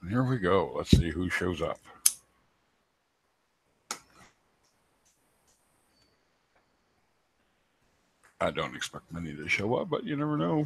Here we go. Let's see who shows up. I don't expect many to show up, but you never know.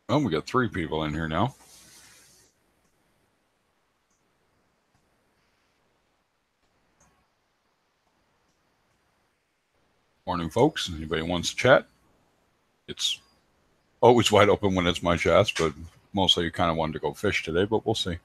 Oh, we got 3 people in here now. Morning, folks. Anybody wants to chat? It's always wide open when it's my chats, but mostly you kind of wanted to go fish today, but we'll see.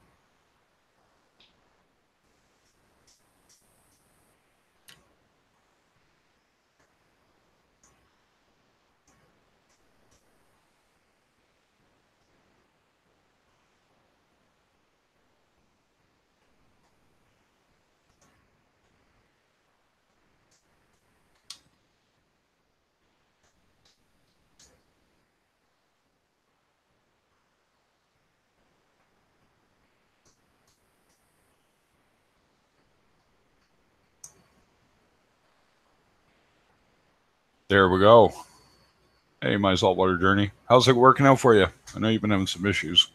There we go. Hey, my saltwater journey. How's it working out for you? I know you've been having some issues.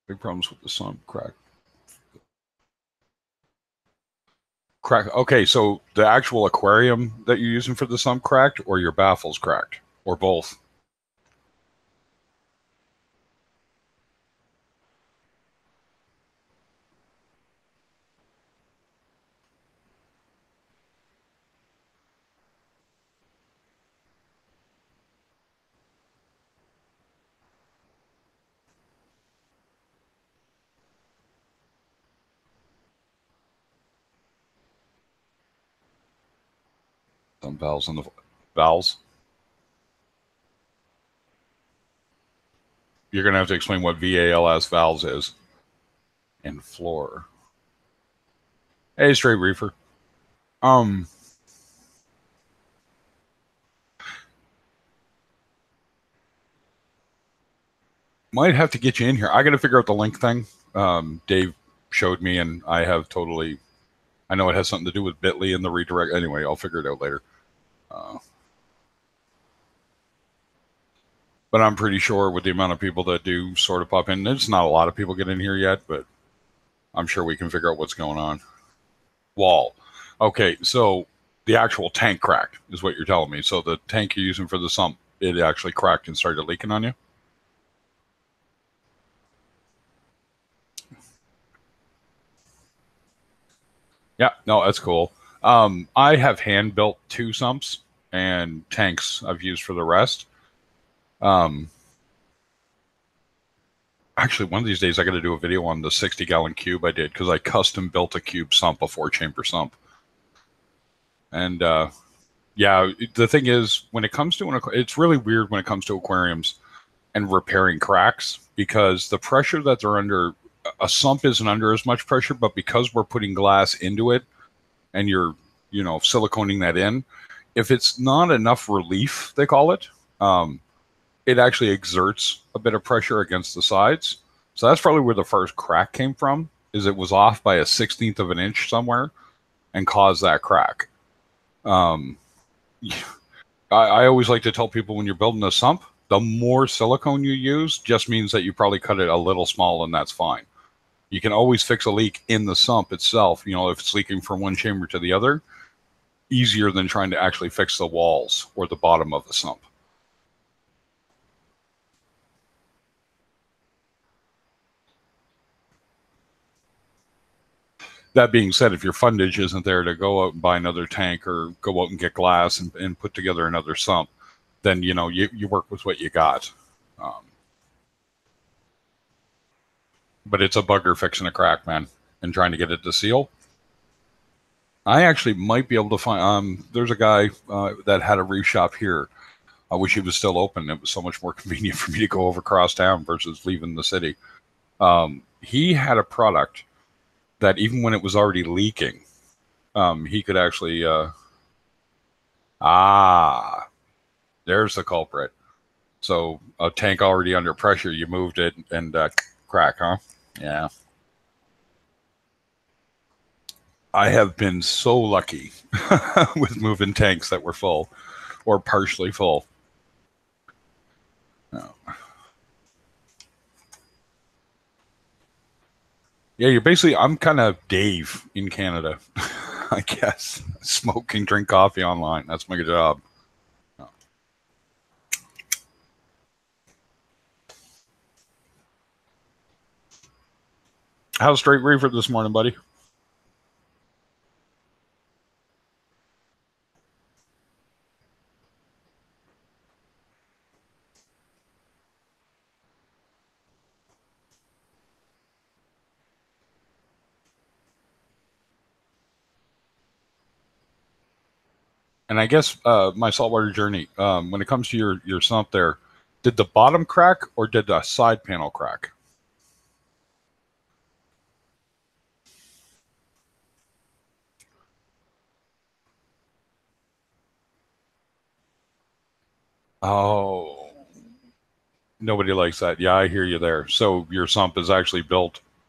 Big problems with the sun. Crack. Okay, so the actual aquarium that you're using for the sump cracked, or your baffles cracked, or both? Some valves on the valves. You're gonna have to explain what VALS valves is. And floor. Hey, straight reefer. Might have to get you in here. I got to figure out the link thing. Dave showed me, and I have totally. I know it has something to do with Bitly and the redirect. Anyway, I'll figure it out later. But I'm pretty sure with the amount of people that do sort of pop in, there's not a lot of people get in here yet, but I'm sure we can figure out what's going on. Wall. Okay, so the actual tank cracked is what you're telling me. So the tank you're using for the sump, it actually cracked and started leaking on you? Yeah, no, that's cool. I have hand built 2 sumps and tanks I've used for the rest. Actually, one of these days I got to do a video on the 60-gallon cube I did because I custom built a cube sump, a 4-chamber sump. And yeah, the thing is, when it comes to it's really weird when it comes to aquariums and repairing cracks, because the pressure that they're under, a sump isn't under as much pressure, but because we're putting glass into it and you're, siliconing that in, if it's not enough relief, they call it, it actually exerts a bit of pressure against the sides. So that's probably where the first crack came from, is it was off by a 16th of an inch somewhere and caused that crack. Um, I always like to tell people, when you're building a sump, the more silicone you use just means that you probably cut it a little small, and that's fine. You can always fix a leak in the sump itself. If it's leaking from one chamber to the other, easier than trying to actually fix the walls or the bottom of the sump. That being said, if your fundage isn't there to go out and buy another tank or go out and get glass and put together another sump, then you work with what you got. But it's a bugger fixing a crack, man, and trying to get it to seal. I actually might be able to find. There's a guy that had a reef shop here. I wish he was still open. It was so much more convenient for me to go over across town versus leaving the city. He had a product that even when it was already leaking, he could actually. There's the culprit. So a tank already under pressure, you moved it and crack, huh? Yeah. I have been so lucky with moving tanks that were full or partially full. No. Yeah, I'm kind of Dave in Canada, I guess. Smoke and drink coffee online. That's my job. No. How's Straight Reefer this morning, buddy? And I guess my saltwater journey, when it comes to your sump there, did the bottom crack or did the side panel crack? Oh, nobody likes that. Yeah, I hear you there. So your sump is actually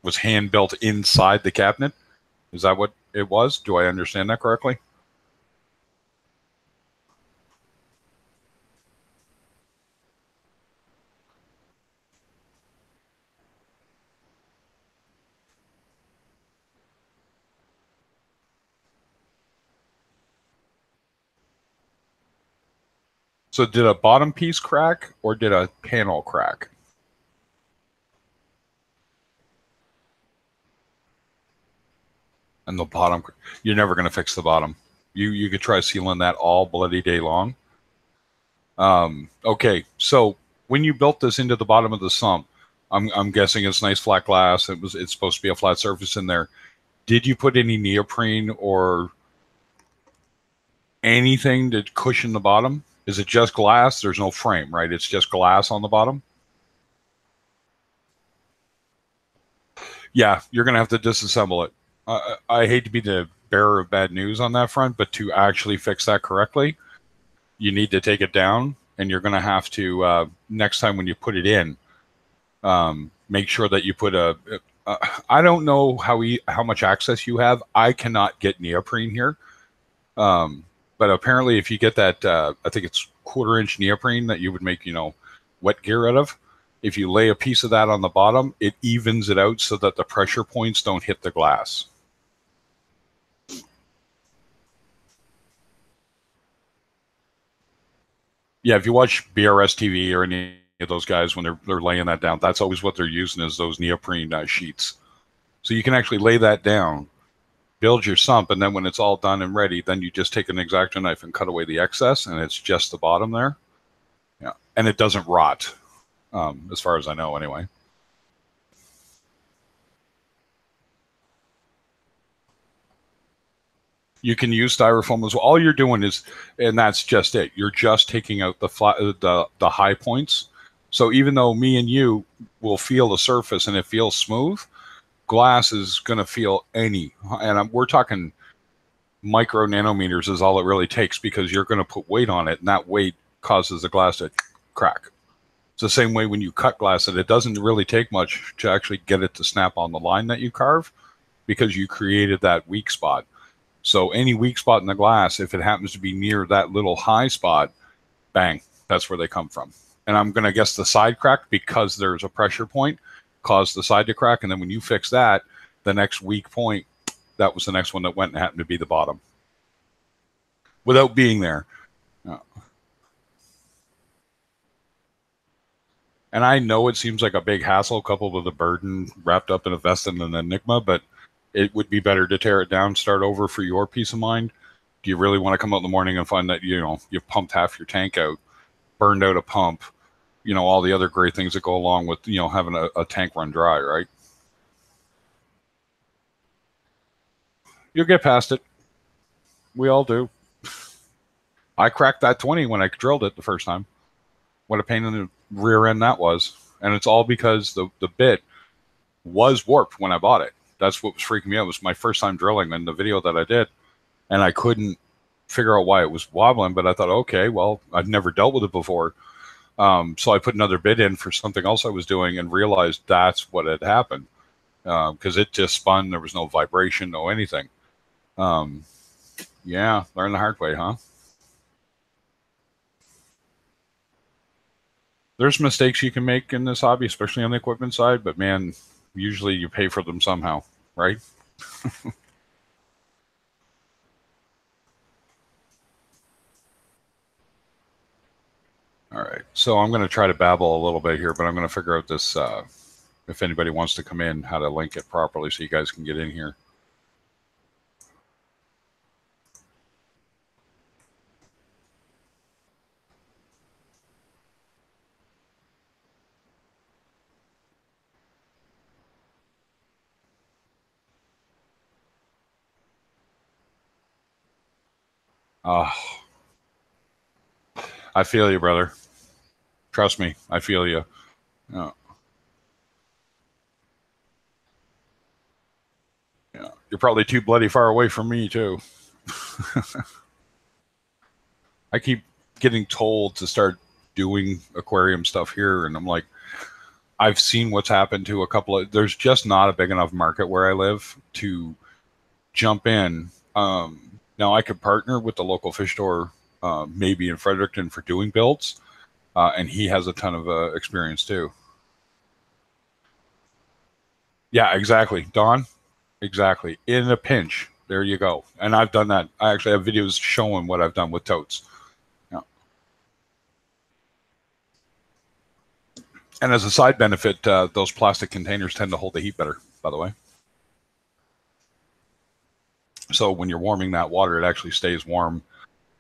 was hand built inside the cabinet? Is that what it was? Do I understand that correctly? So did a bottom piece crack or did a panel crack? And the bottom, you're never going to fix the bottom. You could try sealing that all bloody day long. Okay, so when you built this into the bottom of the sump, I'm guessing it's nice flat glass. It's supposed to be a flat surface in there. Did you put any neoprene or anything to cushion the bottom? Is it just glass? There's no frame, right? It's just glass on the bottom. Yeah, you're gonna have to disassemble it. I hate to be the bearer of bad news on that front, but to actually fix that correctly, you need to take it down, and you're gonna have to next time when you put it in, make sure that you put I don't know how much access you have. I cannot get neoprene here, but apparently if you get that, I think it's 1/4 inch neoprene that you would make wet gear out of. If you lay a piece of that on the bottom, it evens it out so that the pressure points don't hit the glass. Yeah, if you watch BRS TV or any of those guys when they're laying that down, that's always what they're using, is those neoprene sheets. So you can actually lay that down, build your sump, and then when it's all done and ready, then you just take an X-Acto knife and cut away the excess, and it's just the bottom there. Yeah, and it doesn't rot, as far as I know, anyway. You can use styrofoam as well. All you're doing is, and that's just it. You're just taking out the flat, the high points. So even though me and you will feel the surface and it feels smooth, glass is going to feel any, and we're talking micro nanometers is all it really takes, because you're going to put weight on it, and that weight causes the glass to crack. It's the same way when you cut glass, and it doesn't really take much to actually get it to snap on the line that you carve, because you created that weak spot. So any weak spot in the glass, if it happens to be near that little high spot, bang, that's where they come from. And I'm going to guess the side crack, because there's a pressure point, caused the side to crack. And then when you fix that, the next weak point, that was the next one that went and happened to be the bottom. Without being there. And I know it seems like a big hassle coupled with a burden wrapped up in a vest and an Enigma, but it would be better to tear it down, start over for your peace of mind. Do you really want to come out in the morning and find that, you've pumped half your tank out, burned out a pump, all the other great things that go along with, having a tank run dry, right? You'll get past it. We all do. I cracked that 20 when I drilled it the first time. What a pain in the rear end that was. And it's all because the bit was warped when I bought it. That's what was freaking me out. It was my first time drilling in the video that I did. And I couldn't figure out why it was wobbling, but I thought, okay, well, I've never dealt with it before. So I put another bit in for something else I was doing and realized that's what had happened. Because it just spun. There was no vibration, no anything. Yeah, learn the hard way, huh? There's mistakes you can make in this hobby, especially on the equipment side, but man, usually you pay for them somehow, right? All right, so I'm going to try to babble a little bit here, but I'm going to figure out this, if anybody wants to come in, how to link it properly so you guys can get in here. I feel you, brother. Trust me, I feel you. Yeah. Yeah. You're probably too bloody far away from me, too. I keep getting told to start doing aquarium stuff here, and I'm like, I've seen what's happened to a couple of, there's just not a big enough market where I live to jump in. Now I could partner with the local fish store, maybe in Fredericton, for doing builds. And he has a ton of experience too. Yeah, exactly. Don, exactly. In a pinch. There you go. And I've done that. I actually have videos showing what I've done with totes. Yeah. And as a side benefit, those plastic containers tend to hold the heat better, by the way. So when you're warming that water, it actually stays warm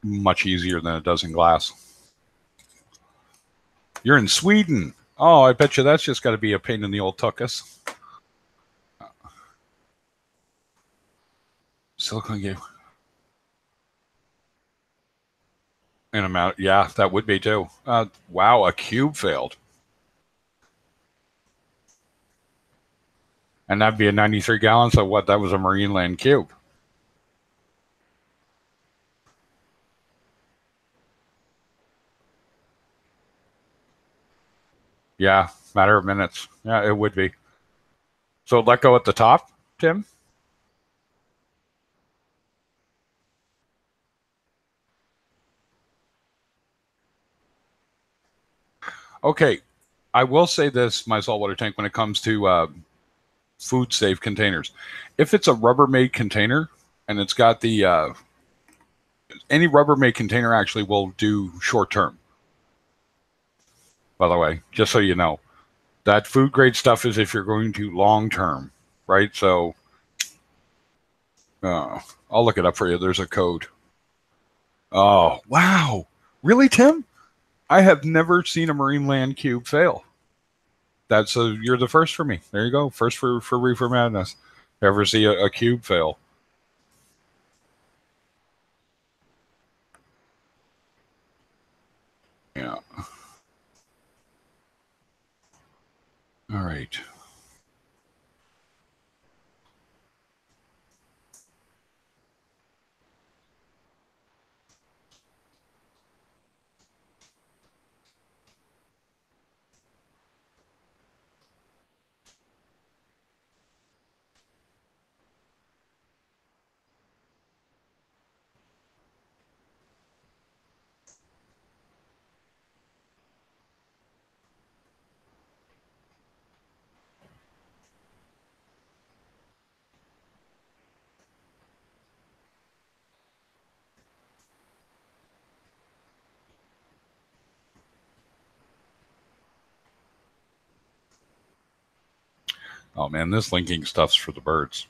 much easier than it does in glass. You're in Sweden. Oh, I bet you that's just got to be a pain in the old tuchus. Silicone game. In amount, yeah, that would be too. Wow, a cube failed. And that'd be a 93 gallon. So what? That was a Marineland cube. Yeah, matter of minutes. Yeah, it would be. So let go at the top, Tim? Okay. I will say this, my saltwater tank, when it comes to food safe containers. If it's a Rubbermaid container and it's got the, any Rubbermaid container actually will do short term, by the way, just so you know. That food grade stuff is if you're going to long term, right? So I'll look it up for you. There's a code. Oh, wow. Really, Tim? I have never seen a Marineland cube fail. That's you're the first for me. There you go. First for Reefer Madness. Ever see a cube fail? Yeah. All right. Oh man, this linking stuff's for the birds.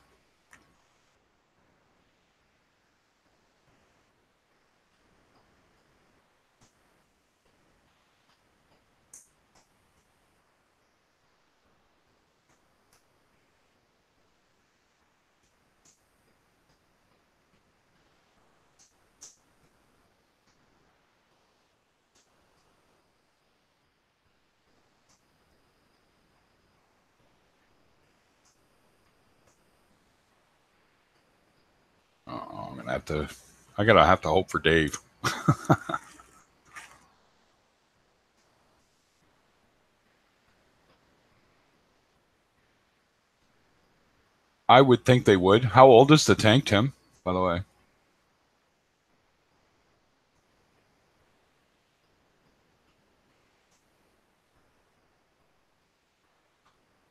I'm gonna have to. I gotta have to hope for Dave. I would think they would. How old is the tank, Tim? By the way.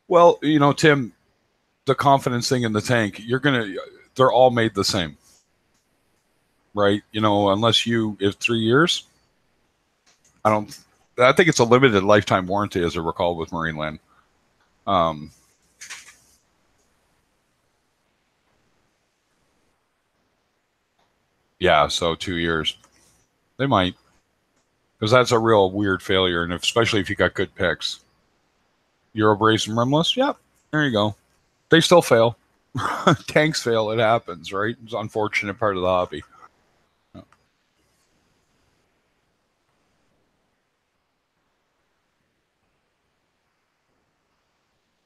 Well, Tim, the confidence thing in the tank, they're all made the same, right? Unless if 3 years, I don't, I think it's a limited lifetime warranty, as I recall, with Marineland. Um, yeah, so 2 years. They might, because that's a real weird failure. And especially if you got good picks. Eurobrace and rimless, yeah, there you go. They still fail. Tanks fail. It happens, right? It's an unfortunate part of the hobby.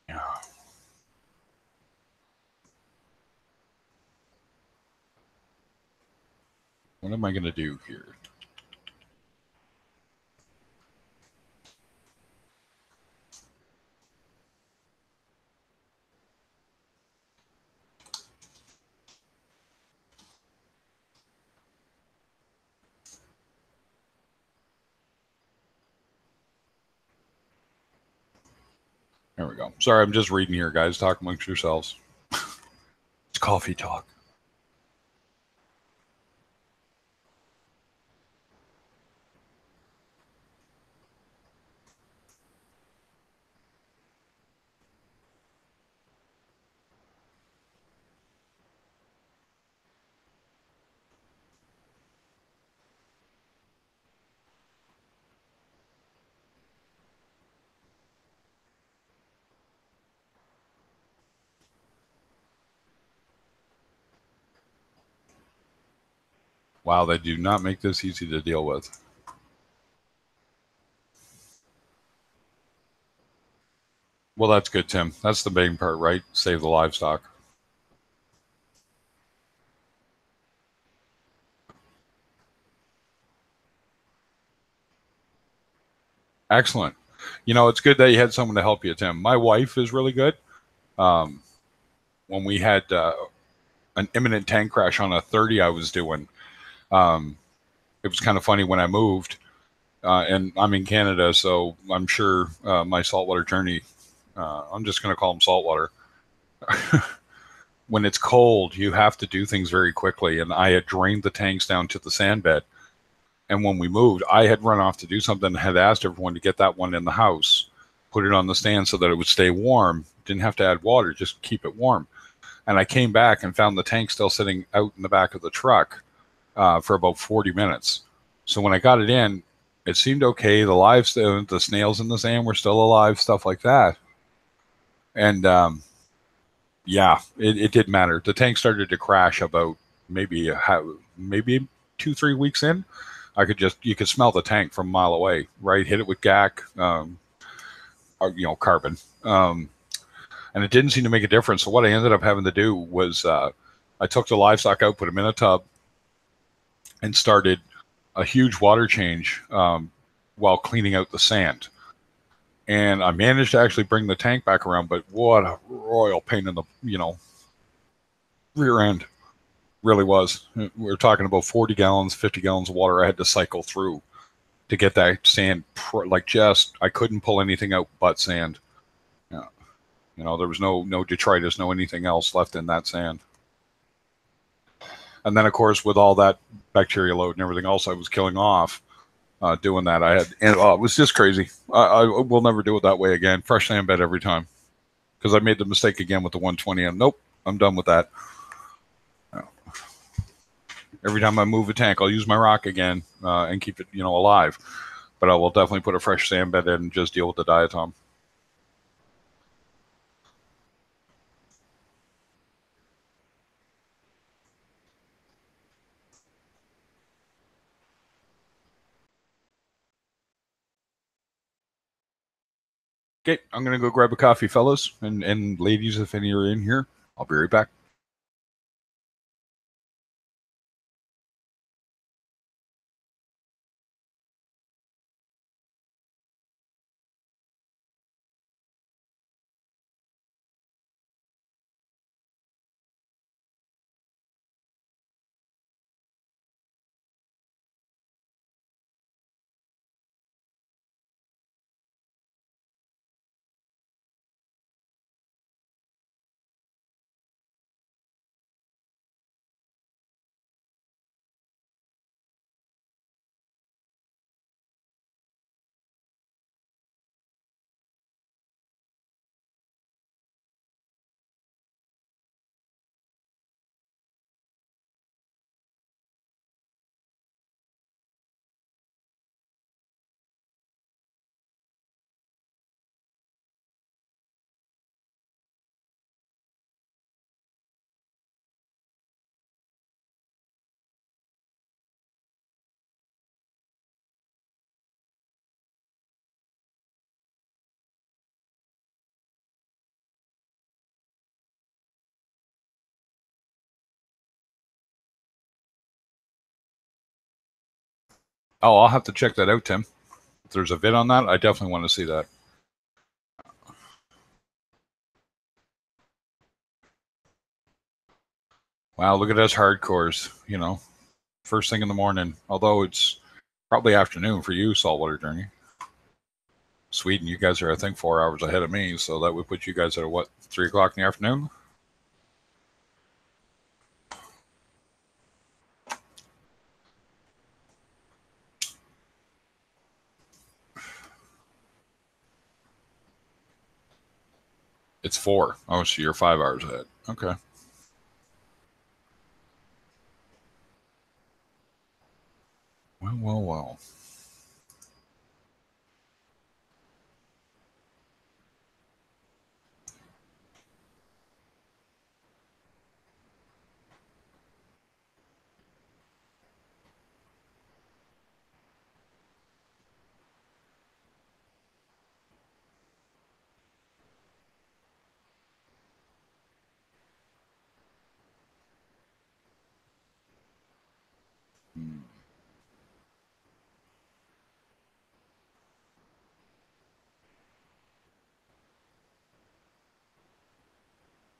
Yeah. What am I going to do here? There we go. Sorry, I'm just reading here, guys. Talk amongst yourselves. It's coffee talk. Wow, they do not make this easy to deal with. Well, that's good, Tim. That's the main part, right? Save the livestock. Excellent. It's good that you had someone to help you, Tim. My wife is really good. Um, when we had an imminent tank crash on a 30 I was doing, um, it was kind of funny when I moved, and I'm in Canada, so I'm sure my saltwater journey, I'm just going to call them saltwater. When it's cold, you have to do things very quickly. And I had drained the tanks down to the sand bed. And when we moved, I had run off to do something and had asked everyone to get that one in the house, put it on the stand so that it would stay warm. Didn't have to add water, just keep it warm. And I came back and found the tank still sitting out in the back of the truck for about 40 minutes. So when I got it in, it seemed okay. The snails in the sand were still alive, stuff like that. And yeah, it did matter. The tank started to crash about maybe 2-3 weeks in. you could smell the tank from a mile away, right? Hit it with GAC, or, carbon. And it didn't seem to make a difference. So what I ended up having to do was I took the livestock out, put them in a tub, and started a huge water change while cleaning out the sand. And I managed to actually bring the tank back around, but what a royal pain in the, rear end. Really was. We were talking about 40 gallons, 50 gallons of water I had to cycle through to get that sand, I couldn't pull anything out but sand. Yeah. There was no detritus, no anything else left in that sand. And then, of course, with all that bacteria load and everything else I was killing off, doing that, it was just crazy. I will never do it that way again. Fresh sand bed every time. Because I made the mistake again with the 120, and nope, I'm done with that. Every time I move a tank, I'll use my rock again and keep it, alive. But I will definitely put a fresh sand bed in and just deal with the diatom. Okay, I'm going to go grab a coffee, fellas, and ladies, if any are in here. I'll be right back. Oh, I'll have to check that out, Tim. If there's a vid on that, I definitely want to see that. Wow, look at us hardcores, first thing in the morning. Although it's probably afternoon for you, Saltwater Journey. Sweden, you guys are, I think, 4 hours ahead of me, so that would put you guys at, 3 o'clock in the afternoon? It's 4. Oh, so you're 5 hours ahead. Okay. Well.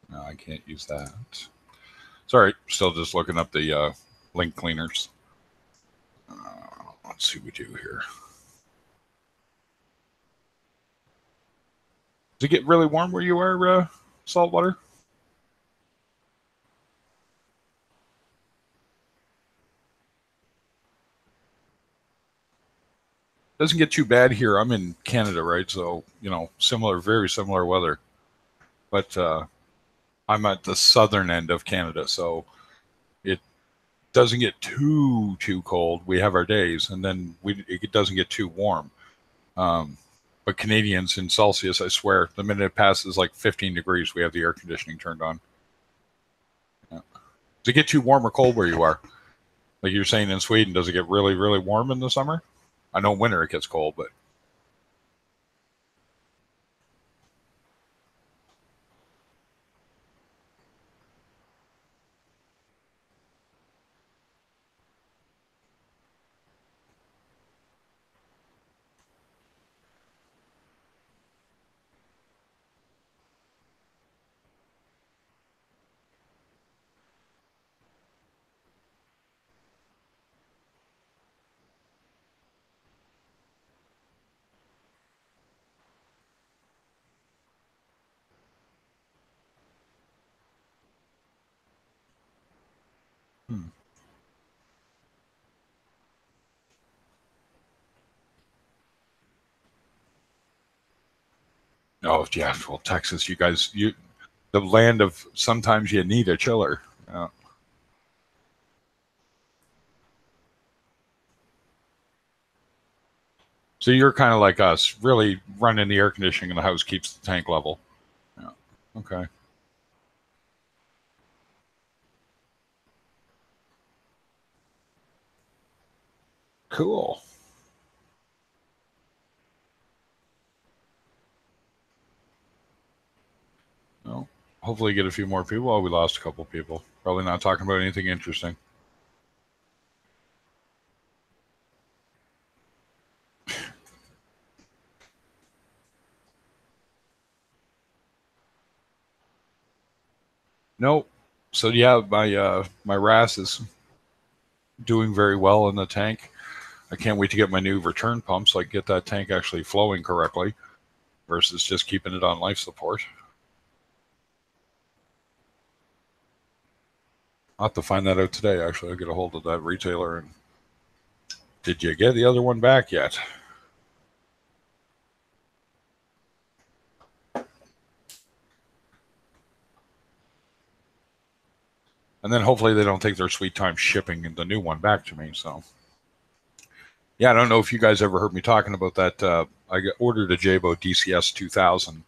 No, I can't use that. Sorry, still just looking up the link cleaners. Let's see what we do here. Does it get really warm where you are, Saltwater? Doesn't get too bad here. I'm in Canada, right? So, very similar weather. But I'm at the southern end of Canada, so it doesn't get too cold. We have our days, and then it doesn't get too warm. But Canadians in Celsius, I swear, the minute it passes like 15 degrees, we have the air conditioning turned on. Yeah. Does it get too warm or cold where you are? Like you're saying in Sweden, does it get really, really warm in the summer? I know winter it gets cold, but hmm. Oh yeah, well Texas, you guys, you the land of sometimes you need a chiller. So you're kind of like us, really running the air conditioning in the house keeps the tank level. Yeah. Okay. Cool. Well, hopefully get a few more people. Oh, we lost a couple people. Probably not talking about anything interesting. Nope. So yeah, my RAS is doing very well in the tank. I can't wait to get my new return pump so I can get that tank actually flowing correctly versus just keeping it on life support. I'll have to find that out today. Actually, I'll get a hold of that retailer. And did you get the other one back yet? And then hopefully they don't take their sweet time shipping the new one back to me. So yeah, I don't know if you guys ever heard me talking about that. Ordered a Jabo DCS 2000,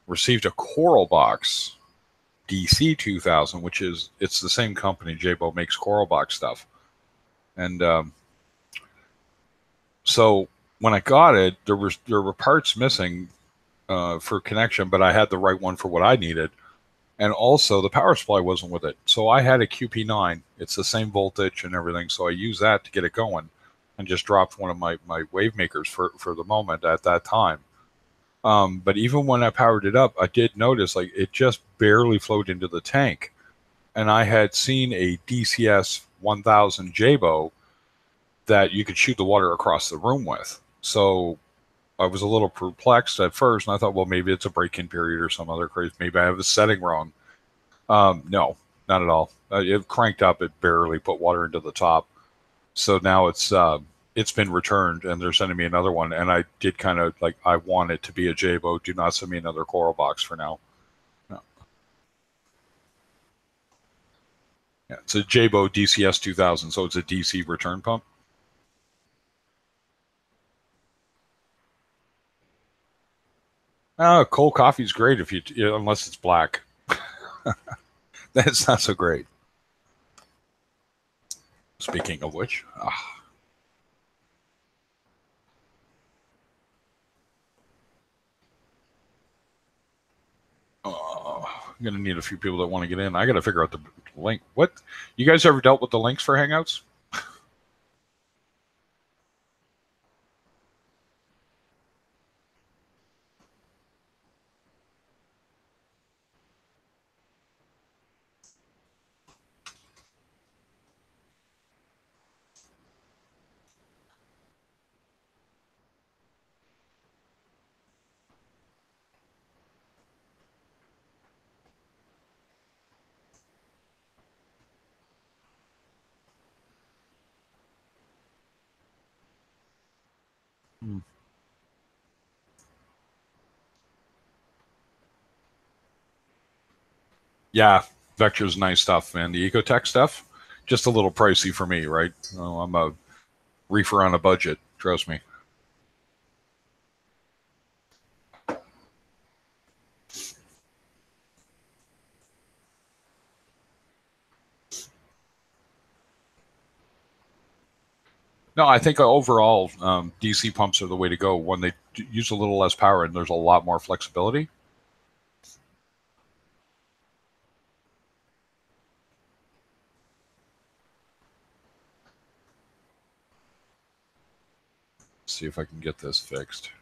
received a Coral Box DC 2000, which is it's the same company. Jabo makes Coral Box stuff, and so when I got it, there were parts missing for connection, but I had the right one for what I needed. And also the power supply wasn't with it. So I had a QP9. It's the same voltage and everything. So I used that to get it going and just dropped one of my wave makers for the moment at that time. But even when I powered it up, I did notice like it just barely flowed into the tank. And I had seen a DCS 1000 Jabo that you could shoot the water across the room with. So I was a little perplexed at first, and I thought, well, maybe it's a break-in period or some other crazy. Maybe I have the setting wrong. No, not at all. It cranked up. It barely put water into the top. So now it's been returned, and they're sending me another one. And I did kind of like I want it to be a Jabo. Do not send me another Coral Box for now. No. Yeah, it's a Jabo DCS 2000, so it's a DC return pump. Cold coffee's great if unless it's black. That's not so great. Speaking of which, I'm gonna need a few people that want to get in. I got to figure out the link. What you guys ever dealt with the links for Hangouts? Hmm. Yeah, Vector's nice stuff, man. The Ecotech stuff, just a little pricey for me, right? Oh, I'm a reefer on a budget. Trust me. No, I think overall DC pumps are the way to go when they use a little less power and there's a lot more flexibility. Let's see if I can get this fixed.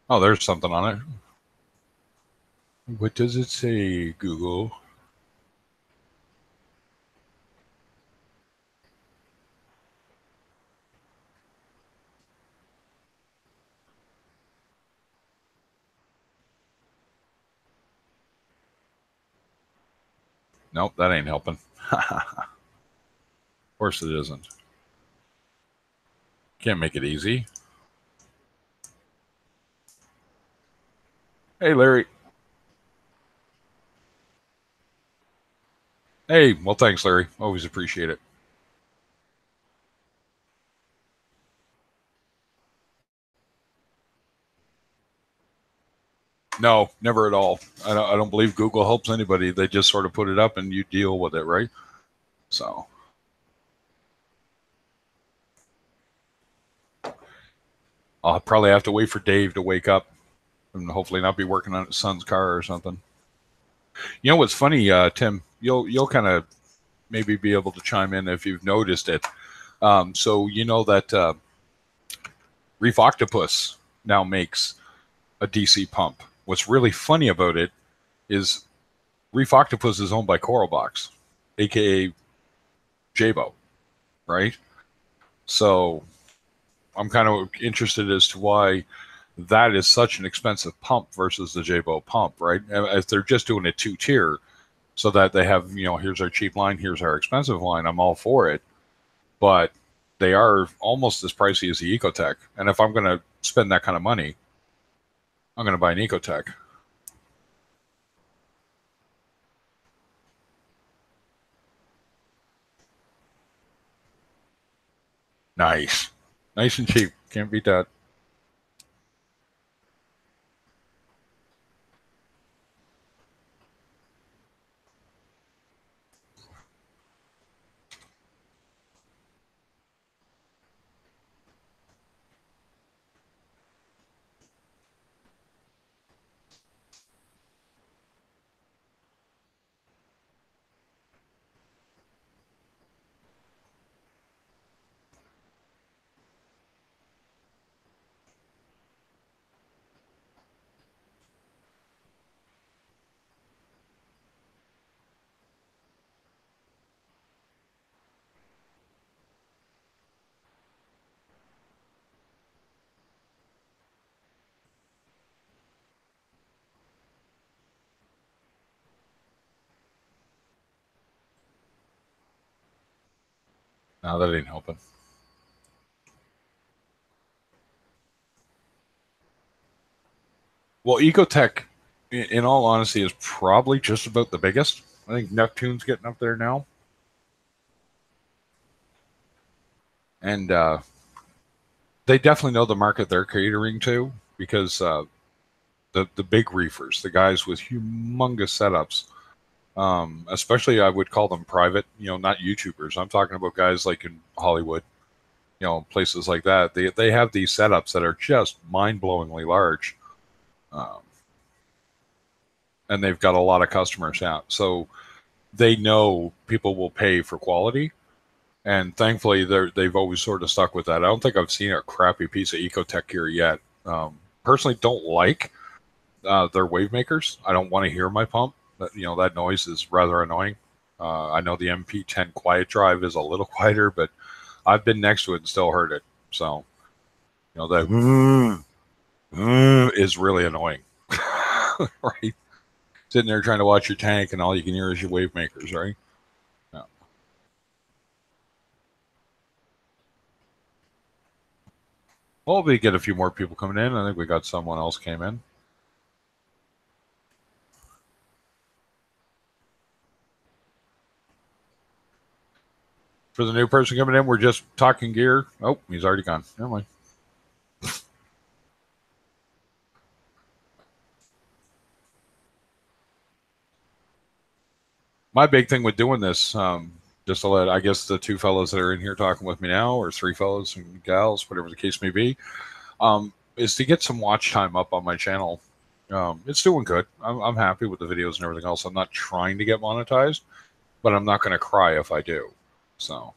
Oh, there's something on it. What does it say, Google? Nope, that ain't helping. Of course it isn't. Can't make it easy. Hey, Larry. Hey, well, thanks, Larry. Always appreciate it. No, never at all. I don't believe Google helps anybody. They just sort of put it up and you deal with it, right? So I'll probably have to wait for Dave to wake up and hopefully not be working on his son's car or something. You know what's funny, Tim? You'll kind of maybe be able to chime in if you've noticed it. So you know that Reef Octopus now makes a DC pump. What's really funny about it is Reef Octopus is owned by Coralbox, aka Jabo, right? So I'm kind of interested as to why that is such an expensive pump versus the Jabo pump, right? If they're just doing a two-tier so that they have, here's our cheap line, here's our expensive line, I'm all for it. But they are almost as pricey as the Ecotech. And if I'm going to spend that kind of money, I'm going to buy an Ecotech. Nice. Nice and cheap. Can't beat that. No, that ain't helping. Well, Ecotech, in all honesty, is probably just about the biggest. I think Neptune's getting up there now. And they definitely know the market they're catering to because the big reefers, the guys with humongous setups, especially I would call them private, not YouTubers. I'm talking about guys like in Hollywood, places like that. They have these setups that are just mind-blowingly large, um, and they've got a lot of customers out. So they know people will pay for quality, and thankfully they've always sort of stuck with that. I don't think I've seen a crappy piece of Ecotech gear yet. Personally, don't like their wave makers. I don't want to hear my pump. That noise is rather annoying. I know the MP10 quiet drive is a little quieter, but I've been next to it and still heard it. So, that is really annoying, right? Sitting there trying to watch your tank and all you can hear is your wave makers, right? Yeah. Well, we get a few more people coming in. I think we got someone else came in. For the new person coming in, we're just talking gear. Oh, he's already gone. Never mind. My big thing with doing this, just to let, I guess, the two fellows that are in here talking with me now, or three fellows and gals, whatever the case may be, is to get some watch time up on my channel. It's doing good. I'm happy with the videos and everything else. I'm not trying to get monetized, but I'm not going to cry if I do. So,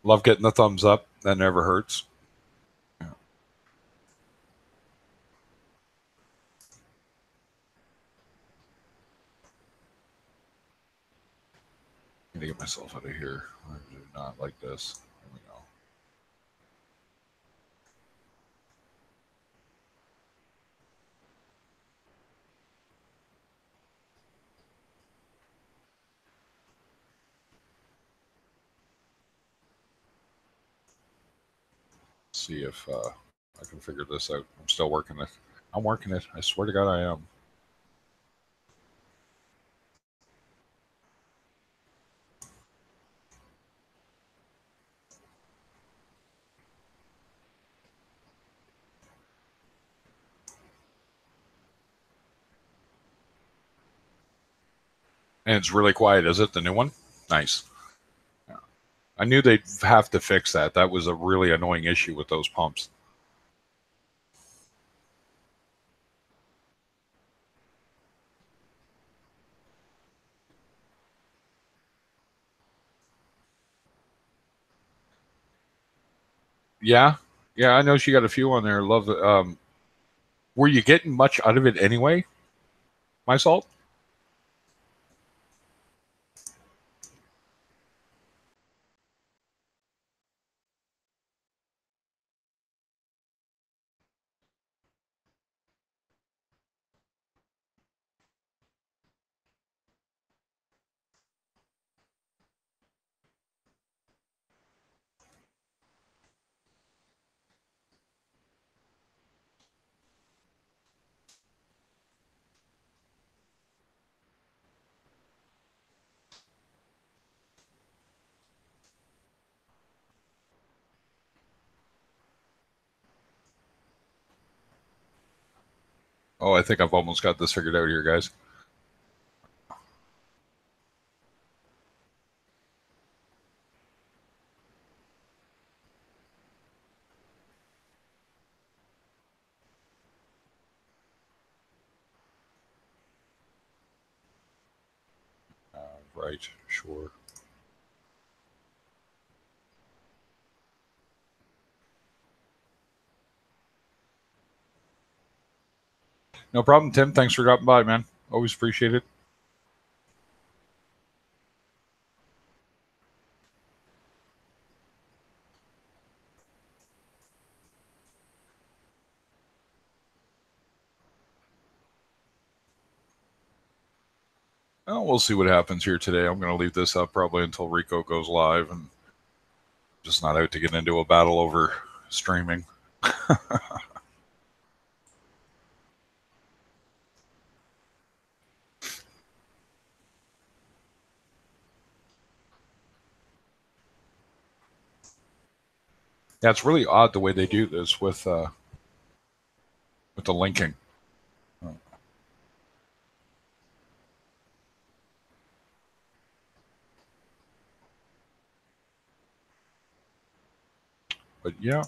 love getting the thumbs up. That never hurts. Yeah. I'm going to get myself out of here. I do not like this. There we go. See if I can figure this out. I'm still working it. I'm working it. I swear to God, I am. And it's really quiet, is it? The new one? Nice. Yeah. I knew they'd have to fix that. That was a really annoying issue with those pumps. Yeah. Yeah, I know she got a few on there. Love it. Were you getting much out of it anyway? My salt? Oh, I think I've almost got this figured out here, guys. Right, sure. No problem, Tim. Thanks for dropping by, man. Always appreciate it. Well, we'll see what happens here today. I'm going to leave this up probably until Rico goes live, and just not out to get into a battle over streaming. Yeah, it's really odd the way they do this with the linking. But yeah,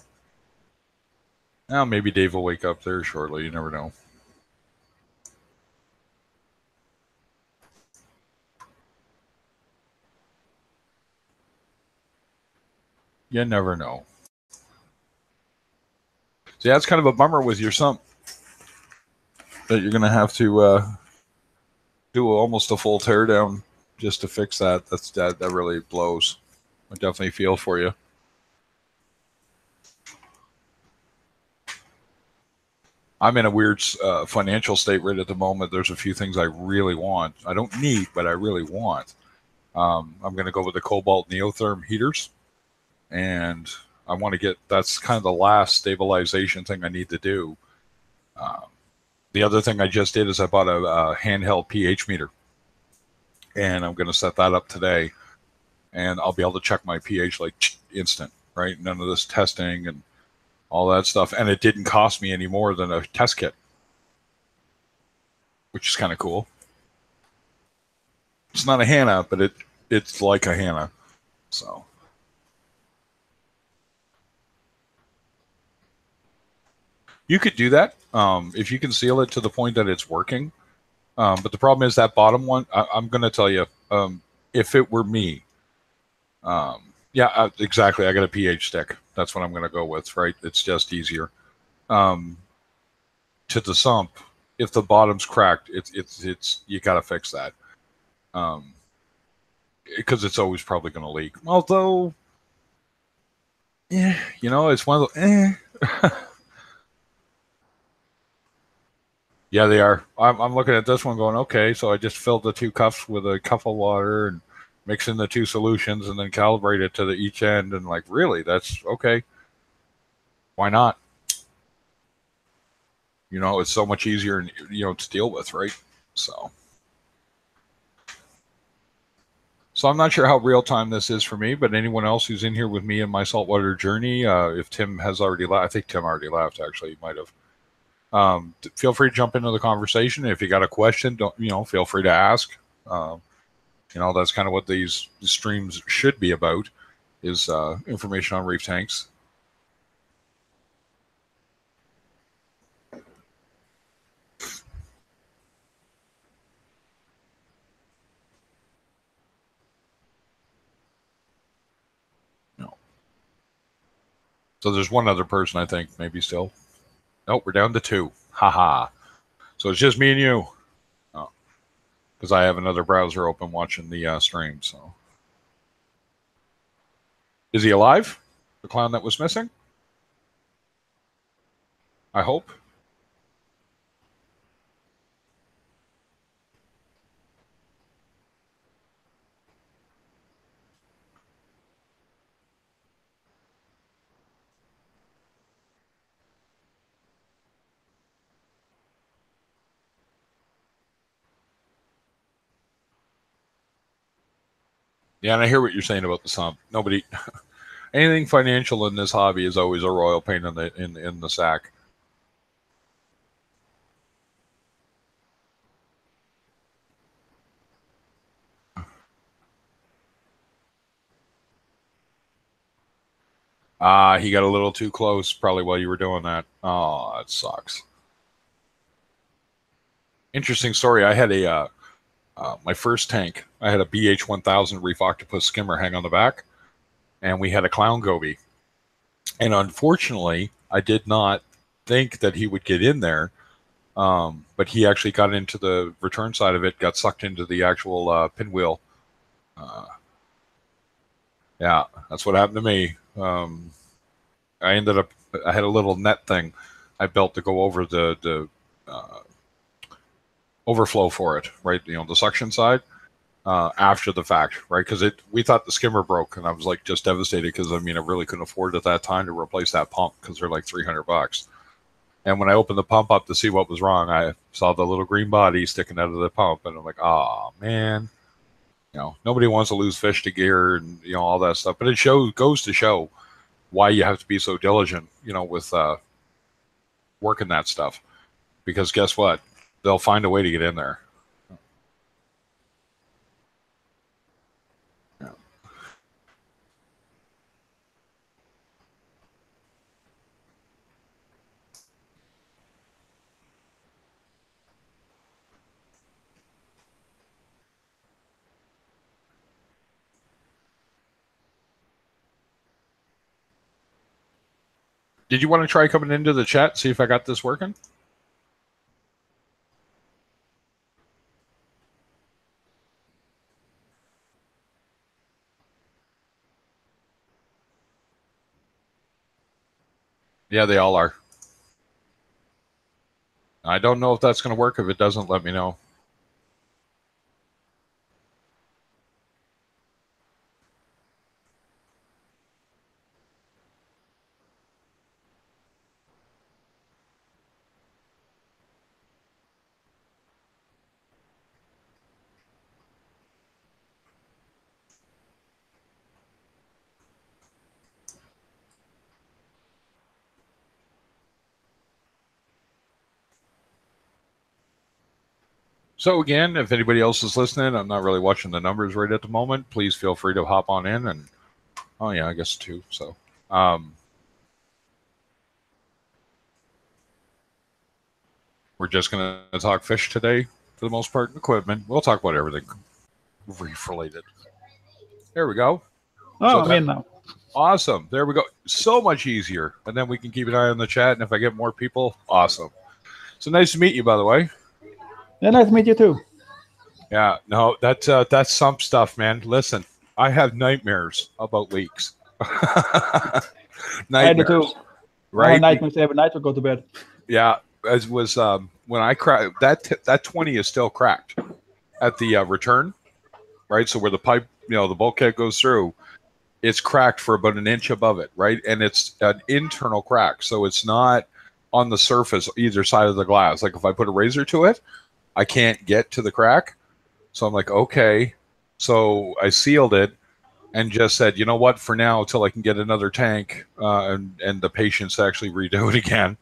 now maybe Dave will wake up there shortly. You never know. You never know. So yeah, it's kind of a bummer with your sump that you're going to have to do almost a full teardown just to fix that. That really blows. I definitely feel for you. I'm in a weird financial state right at the moment. There's a few things I really want. I don't need, but I really want. I'm going to go with the Cobalt Neotherm heaters. and I want to get, that's kind of the last stabilization thing I need to do. The other thing I just did is I bought a handheld pH meter, and I'm going to set that up today, and I'll be able to check my pH like instant, right? None of this testing and all that stuff, and it didn't cost me any more than a test kit, which is kind of cool. It's not a Hannah, but it's like a Hannah, so. You could do that if you can seal it to the point that it's working. But the problem is that bottom one. I'm going to tell you, if it were me, yeah, exactly. I got a pH stick. That's what I'm going to go with. Right? It's just easier. To the sump, if the bottom's cracked, it's you got to fix that. Because it's always probably going to leak. Although, yeah, it's one of the. Yeah, they are. I'm looking at this one going, okay, so I just filled the 2 cups with a cup of water and mix in the 2 solutions and then calibrate it to each end. And like, really, that's okay. Why not? It's so much easier, to deal with, right? So I'm not sure how real time this is for me, but anyone else who's in here with me in my saltwater journey, if Tim has already left, I think Tim already left, actually, he might have. Feel free to jump into the conversation. If you got a question, don't feel free to ask. That's kind of what these streams should be about, is information on reef tanks. So there's one other person, I think, maybe still. Nope, we're down to 2. Haha. So it's just me and you. Because I have another browser open watching the stream. So, is he alive? The clown that was missing? I hope. Yeah, and I hear what you're saying about the sump. Nobody, anything financial in this hobby is always a royal pain in the sack. He got a little too close probably while you were doing that. Oh, that sucks. Interesting story. I had my first tank. I had a BH1000 Reef Octopus skimmer hang on the back, and we had a clown goby. And unfortunately, I did not think that he would get in there, but he actually got into the return side of it, got sucked into the actual pinwheel. Yeah, that's what happened to me. I had a little net thing I built to go over the overflow for it, right? The suction side. After the fact, right? Because we thought the skimmer broke, and I was like just devastated because I really couldn't afford at that time to replace that pump because they're like $300. And when I opened the pump up to see what was wrong, I saw the little green body sticking out of the pump, and I'm like, oh man, nobody wants to lose fish to gear and all that stuff. But it goes to show why you have to be so diligent, with working that stuff, because guess what? They'll find a way to get in there. Did you want to try coming into the chat, see if I got this working? Yeah, they all are. I don't know if that's going to work. If it doesn't, let me know. So again, if anybody else is listening, I'm not really watching the numbers right at the moment. Please feel free to hop on in and oh yeah, I guess 2. So we're just gonna talk fish today for the most part, and equipment. We'll talk about everything reef related. There we go. Oh, So I'm in now. Awesome. There we go. So much easier. And then we can keep an eye on the chat. And if I get more people, awesome. So nice to meet you, by the way. Yeah, nice to meet you too. Yeah, no, that's some stuff, man. Listen, I have nightmares about leaks. I do too. Right? I have nightmares every night to go to bed. Yeah, as was when I cracked that 20 is still cracked at the return, right? So where the pipe, the bulkhead goes through, it's cracked for about an inch above it, right? And it's an internal crack, so it's not on the surface either side of the glass. Like if I put a razor to it, I can't get to the crack. So I'm like, okay. So I sealed it and just said, you know what, for now, until I can get another tank and the patience to actually redo it again.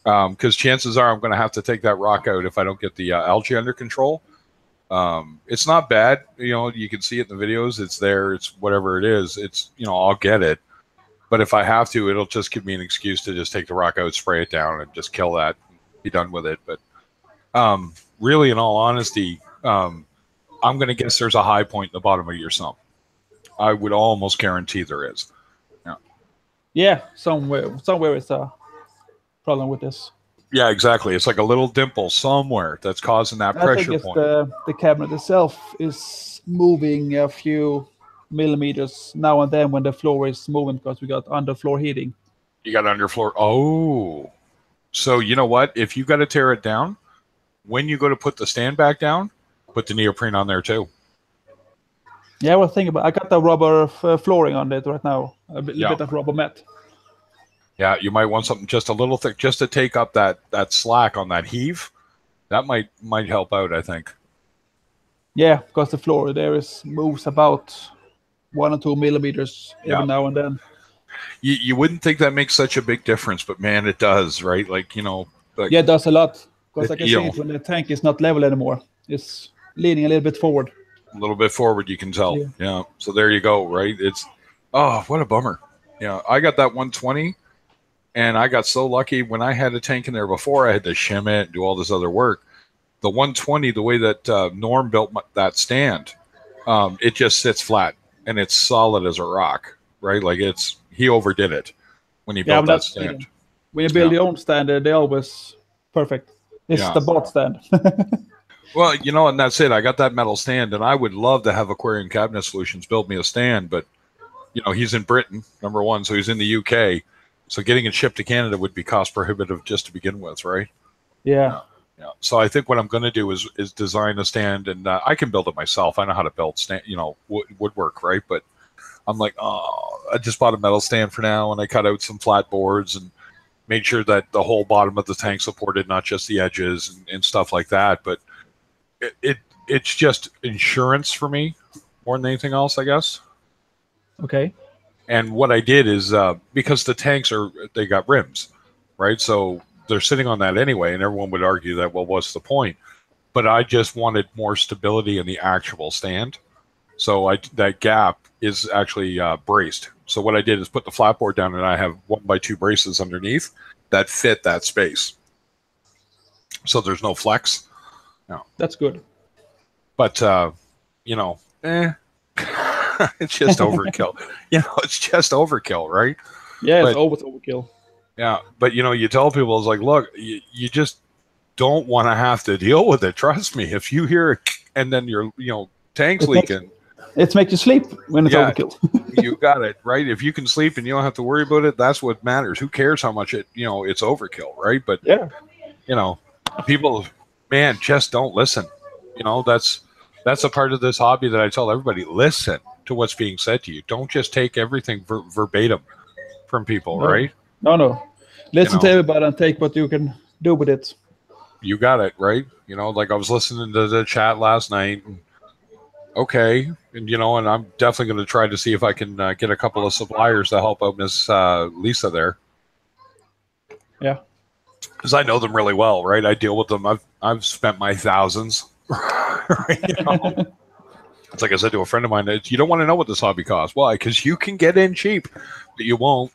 Because chances are I'm going to have to take that rock out if I don't get the algae under control. It's not bad. You can see it in the videos. It's there. It's whatever it is. It's, I'll get it. But if I have to, it'll just give me an excuse to just take the rock out, spray it down, and just kill that, be done with it. But really, in all honesty, I'm going to guess there's a high point in the bottom of your sump. I would almost guarantee there is. Yeah, somewhere is a problem with this. Yeah, exactly. It's like a little dimple somewhere that's causing that pressure I think it's point. the cabinet itself is moving a few millimeters now and then when the floor is moving because we got underfloor heating. You got underfloor. Oh. So you know what? If you got to tear it down, when you go to put the stand back down, put the neoprene on there too. Yeah, I was thinking about. I got the rubber flooring on it right now. A little bit of rubber mat. Yeah, you might want something just a little thick, just to take up that slack on that heave. That might help out, I think. Yeah, because the floor there moves about 1 or 2 millimeters every now and then. You wouldn't think that makes such a big difference, but man, it does, right? Like, Like, yeah, it does a lot. Because I can see it when the tank is not level anymore. It's leaning a little bit forward. A little bit forward, you can tell. Yeah. So there you go, right? It's, oh, what a bummer. Yeah, I got that 120, and I got so lucky when I had a tank in there before. I had to shim it and do all this other work. The 120, the way that Norm built that stand, it just sits flat, and it's solid as a rock, right? Like he overdid it when he built that stand. When you build your own stand, they're always perfect. It's the bot stand. Well, and that's it. I got that metal stand, and I would love to have Aquarium Cabinet Solutions build me a stand, but, he's in Britain, number one, so he's in the UK. So getting it shipped to Canada would be cost prohibitive just to begin with, right? Yeah. Yeah. So I think what I'm going to do is design a stand, and I can build it myself. I know how to build stand, woodwork, right? But I'm like, I just bought a metal stand for now, and I cut out some flat boards and made sure that the whole bottom of the tank supported, not just the edges and stuff like that. But it's just insurance for me more than anything else, I guess. Okay. And what I did is because the tanks they got rims, right? So they're sitting on that anyway, and everyone would argue that, well, what's the point? But I just wanted more stability in the actual stand. So that gap is actually braced. So what I did is put the flat board down, and I have 1x2 braces underneath that fit that space. So there's no flex. No. That's good. But, it's just overkill. It's just overkill, right? Yeah, it's always overkill. Yeah, but, you tell people, it's like, look, you just don't want to have to deal with it. Trust me. If you hear it and then your, tank's leaking. It makes you sleep when it's overkill. You got it, right? If you can sleep and you don't have to worry about it, that's what matters. Who cares how much it's overkill, right? But, people, man, just don't listen. That's a part of this hobby that I tell everybody. Listen to what's being said to you. Don't just take everything verbatim from people, right? No. Listen to everybody and take what you can do with it. You got it, right? Like I was listening to the chat last night. And, okay. And, and I'm definitely going to try to see if I can get a couple of suppliers to help out Miss Lisa there. Yeah. Because I know them really well, right? I deal with them. I've spent my thousands You know? It's like I said to a friend of mine, you don't want to know what this hobby costs. Why? Because you can get in cheap, but you won't.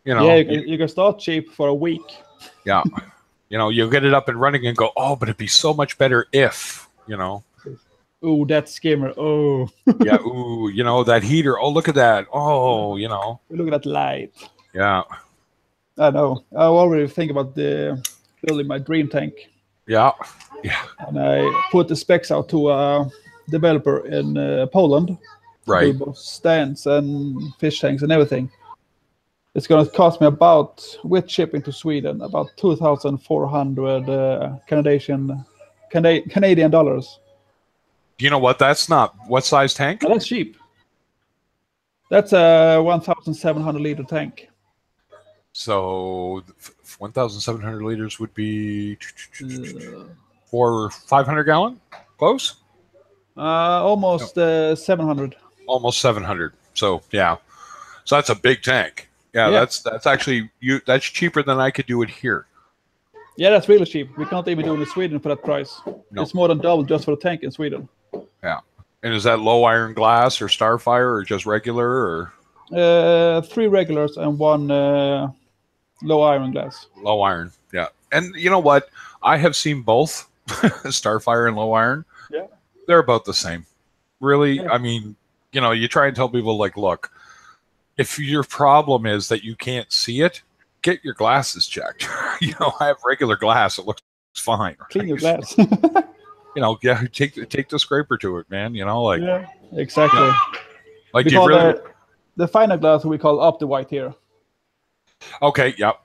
You know, yeah, you can start cheap for a week. Yeah. You know, you'll get it up and running and go, oh, but it'd be so much better if, you know. Ooh, that skimmer. Oh. Yeah. Ooh, you know, that heater. Oh, look at that. Oh, you know. Look at that light. Yeah. I know. I already think about building my dream tank. Yeah. Yeah. And I put the specs out to a developer in Poland. Right. Do both stands and fish tanks and everything. It's going to cost me about, with shipping to Sweden, about 2,400 Canadian dollars. You know what? That's not what size tank? Now, that's cheap. That's a 1,700 liter tank. So 1,700 liters would be for 500 gallon? Close? Almost 700. Almost 700. So yeah. So that's a big tank. Yeah, Yeah. that's actually that's cheaper than I could do it here. Yeah, that's really cheap. We can't even do it in Sweden for that price. No. It's more than double just for the tank in Sweden. Yeah. And is that low iron glass or Starfire or just regular or 3 regulars and 1 low iron glass. low iron? Yeah. And you know what? I have seen both Starfire and low iron. Yeah. They're about the same. Really, Yeah. I mean, you know, you try and tell people like, look, if your problem is that you can't see it, get your glasses checked. You know, I have regular glass; it looks fine. Clean your glass. You know, yeah, take the scraper to it, man. You know, like, Yeah, exactly. Yeah. Like, We do you call really? the final glass we call OptiWhite here. Okay, yep.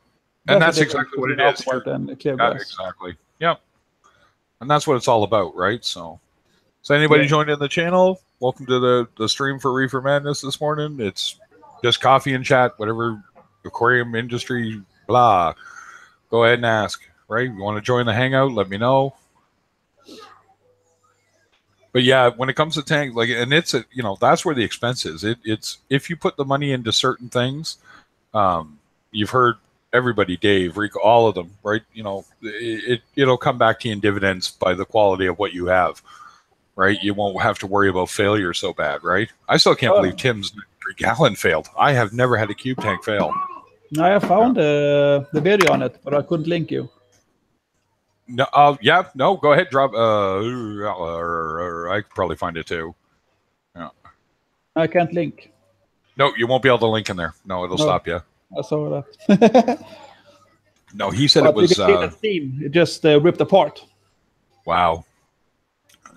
And that's the difference exactly what it between is. OptiWhite and clear Yeah, glass. exactly. Yep. And that's what it's all about, right? So anybody Yeah. joined in the channel, welcome to the stream for Reefer Madness this morning. It's just coffee and chat, whatever aquarium industry, blah. Go ahead and ask, right? You want to join the hangout, let me know. But yeah, when it comes to tank, like, and it's a, you know, that's where the expense is. It's if you put the money into certain things, you've heard everybody, Dave, Rico, all of them, right? You know, it'll come back to you in dividends by the quality of what you have, right? You won't have to worry about failure so bad, right? I still can't believe Tim's 3-gallon failed. I have never had a cube tank fail. I found the video on it, but I couldn't link you. No, yeah, no, go ahead, drop. I could probably find it too. Yeah. I can't link. No, you won't be able to link in there. No, it'll stop you. I saw that. No, he said but it was. you can see the steam. It just ripped apart. Wow.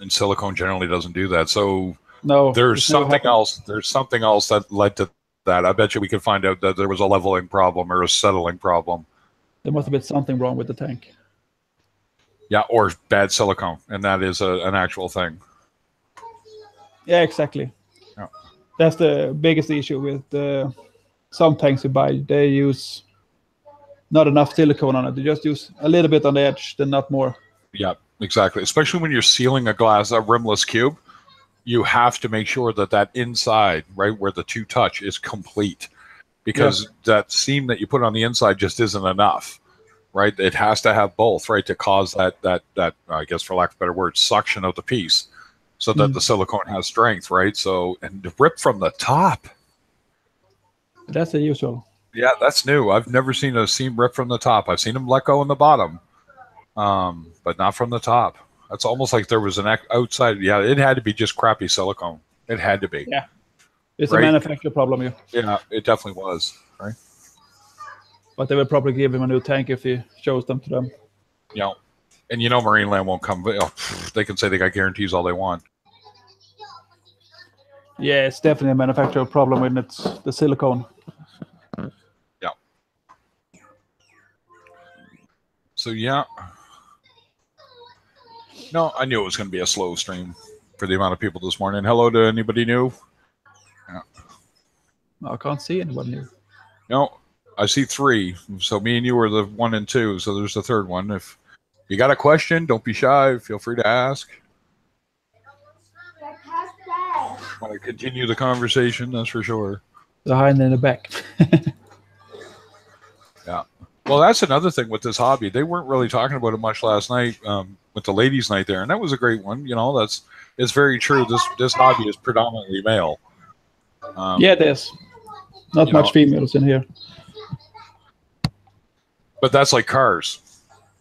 And silicone generally doesn't do that. So no, there's something else. There's something else that led to that. I bet you we could find out that there was a leveling problem or a settling problem. There must have been something wrong with the tank. Yeah, or bad silicone, and that is an actual thing. Yeah, exactly. Yeah. That's the biggest issue with some tanks you buy. They use not enough silicone on it. They just use a little bit on the edge, then not more. Yeah, exactly. Especially when you're sealing a rimless cube, you have to make sure that inside, right where the two touch, is complete, because that seam that you put on the inside just isn't enough. Right, it has to have both, right, to cause that I guess, for lack of a better word, suction of the piece, so that the silicone has strength, right? So, and to rip from the top. That's the usual. Yeah, that's new. I've never seen a seam rip from the top. I've seen them let go in the bottom, but not from the top. That's almost like there was an outside. Yeah, it had to be just crappy silicone. It had to be. Yeah, it's a manufacturer problem here. Yeah, it definitely was. Right. But they will probably give him a new tank if he shows them to them. Yeah, and you know Marineland won't come. They can say they got guarantees all they want. Yeah, it's definitely a manufacturer problem when it's the silicone. Yeah. So yeah. No, I knew it was going to be a slow stream for the amount of people this morning. Hello to anybody new? Yeah. I can't see anyone new. No. I see 3, so me and you are the 1 and 2, so there's the third one. If you got a question, don't be shy. Feel free to ask. Want to continue the conversation, that's for sure. Behind in the back. Yeah. Well, that's another thing with this hobby. They weren't really talking about it much last night with the ladies' night there, and that was a great one. It's very true. This hobby is predominantly male. Yeah, there's not much females in here. But that's like cars.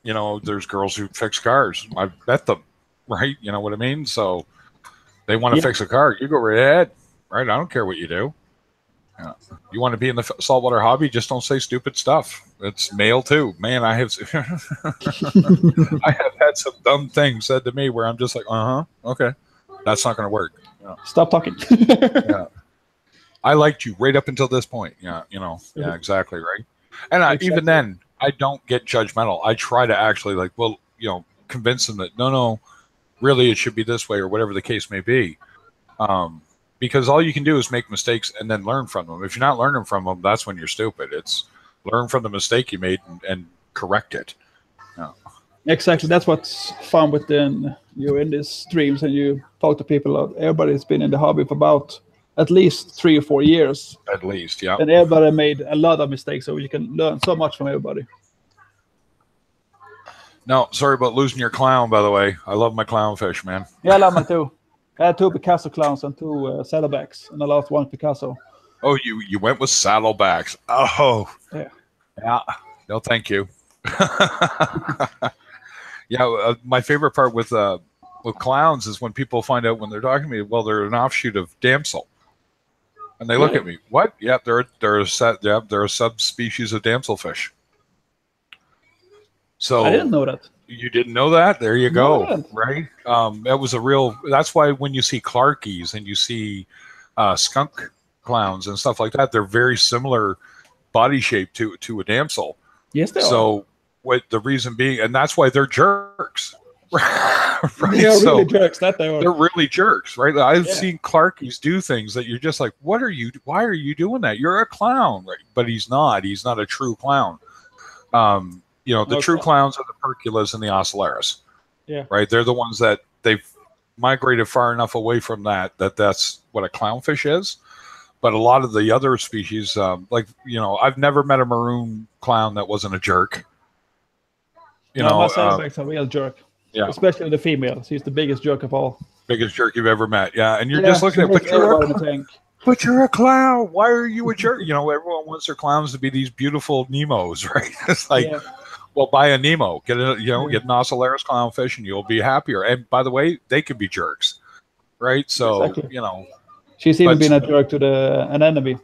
There's girls who fix cars. I bet them, right? You know what I mean? So they want to fix a car. You go right ahead, right? I don't care what you do. You want to be in the saltwater hobby? Just don't say stupid stuff. It's male too. Man, I have I have had some dumb things said to me where I'm just like, okay, that's not going to work. Stop talking. Yeah. I liked you right up until this point. Yeah, exactly, right. And even then, I don't get judgmental. I try to actually convince them that no, really it should be this way or whatever the case may be. Because all you can do is make mistakes and then learn from them. If you're not learning from them, that's when you're stupid. It's learn from the mistake you made and correct it. Yeah. Exactly. That's what's fun with you're in these streams and you talk to people. Everybody's been in the hobby for about at least 3 or 4 years. At least, yeah. And everybody made a lot of mistakes, so you can learn so much from everybody. No, sorry about losing your clown, by the way. I love my clownfish, man. Yeah, I love mine too. I had 2 Picasso clowns and 2 saddlebacks, and I lost 1 Picasso. Oh, you went with saddlebacks. Oh. Yeah. Yeah. No, thank you. Yeah, my favorite part with clowns is when people find out when they're talking to me, well, they're an offshoot of damsel. And they look at me, what? Yeah, they're a subspecies of damselfish. So I didn't know that. You didn't know that? There you go. Right? That was that's why when you see Clarkies and you see skunk clowns and stuff like that, they're very similar body shape to a damsel. Yes, they are. So what the reason being, and that's why they're jerks. Right? They're really jerks. They're really jerks, right? I've seen Clarkies do things that you're just like, why are you doing that? You're a clown, right? But he's not a true clown. The true clowns are the Perculas and the Ocellaris. Yeah. Right? They're the ones that they've migrated far enough away from that's what a clownfish is. But a lot of the other species, I've never met a maroon clown that wasn't a jerk. My saddleback's a real jerk. Yeah. Especially the female. She's the biggest jerk of all. Biggest jerk you've ever met. Yeah. And you're just looking at, but you're a clown. Why are you a jerk? Everyone wants their clowns to be these beautiful Nemos, right? It's like, well, buy a Nemo, get an Ocellaris clownfish, and you'll be happier. And by the way, they can be jerks, right? So she's even been a jerk to an enemy.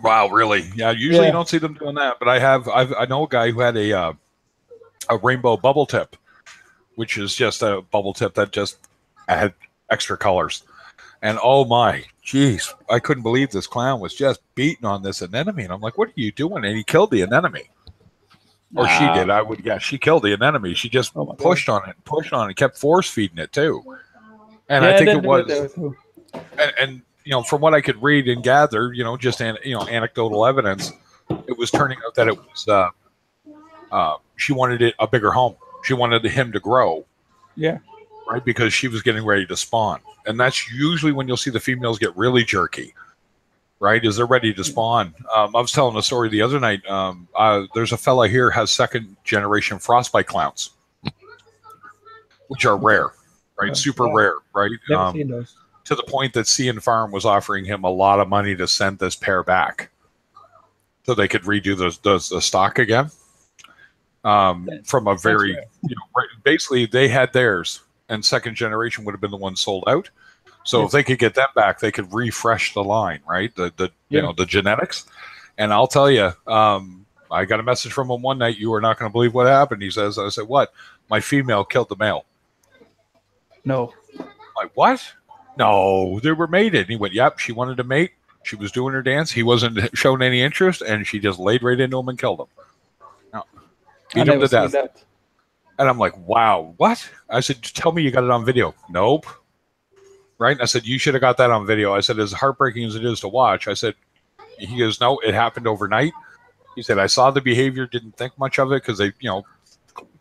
Wow, really? Yeah. Usually you don't see them doing that, but I know a guy who had a rainbow bubble tip, which is just a bubble tip that just had extra colors. And oh my, geez, I couldn't believe this clown was just beating on this anemone. And I'm like, what are you doing? And he killed the anemone. Or she did. She killed the anemone. She just pushed on it, kept force feeding it too. And I think it was, and from what I could read and gather, just anecdotal evidence, it was turning out that it was, she wanted it a bigger home. She wanted him to grow. Yeah. Right. Because she was getting ready to spawn. And that's usually when you'll see the females get really jerky. Right, as they're ready to spawn. I was telling a story the other night. There's a fella here has 2nd generation frostbite clowns, which are rare, right? Super rare, right? Never seen those. To the point that Sea and Farm was offering him a lot of money to send this pair back, so they could redo the stock again. From a very, basically they had theirs, and 2nd generation would have been the one sold out. So if they could get them back, they could refresh the line, right? The genetics. And I'll tell you, I got a message from him one night. You are not going to believe what happened. He says, I said, what? My female killed the male. No. I'm like, what? No, they were mated. And he went, yep, she wanted to mate. She was doing her dance. He wasn't showing any interest, and she just laid right into him and killed him. No. Beat him to death. And I'm like, wow, what? I said, tell me you got it on video. Nope. Right? And I said, you should have got that on video. I said, as heartbreaking as it is to watch, I said, he goes, no, it happened overnight. He said, I saw the behavior, didn't think much of it because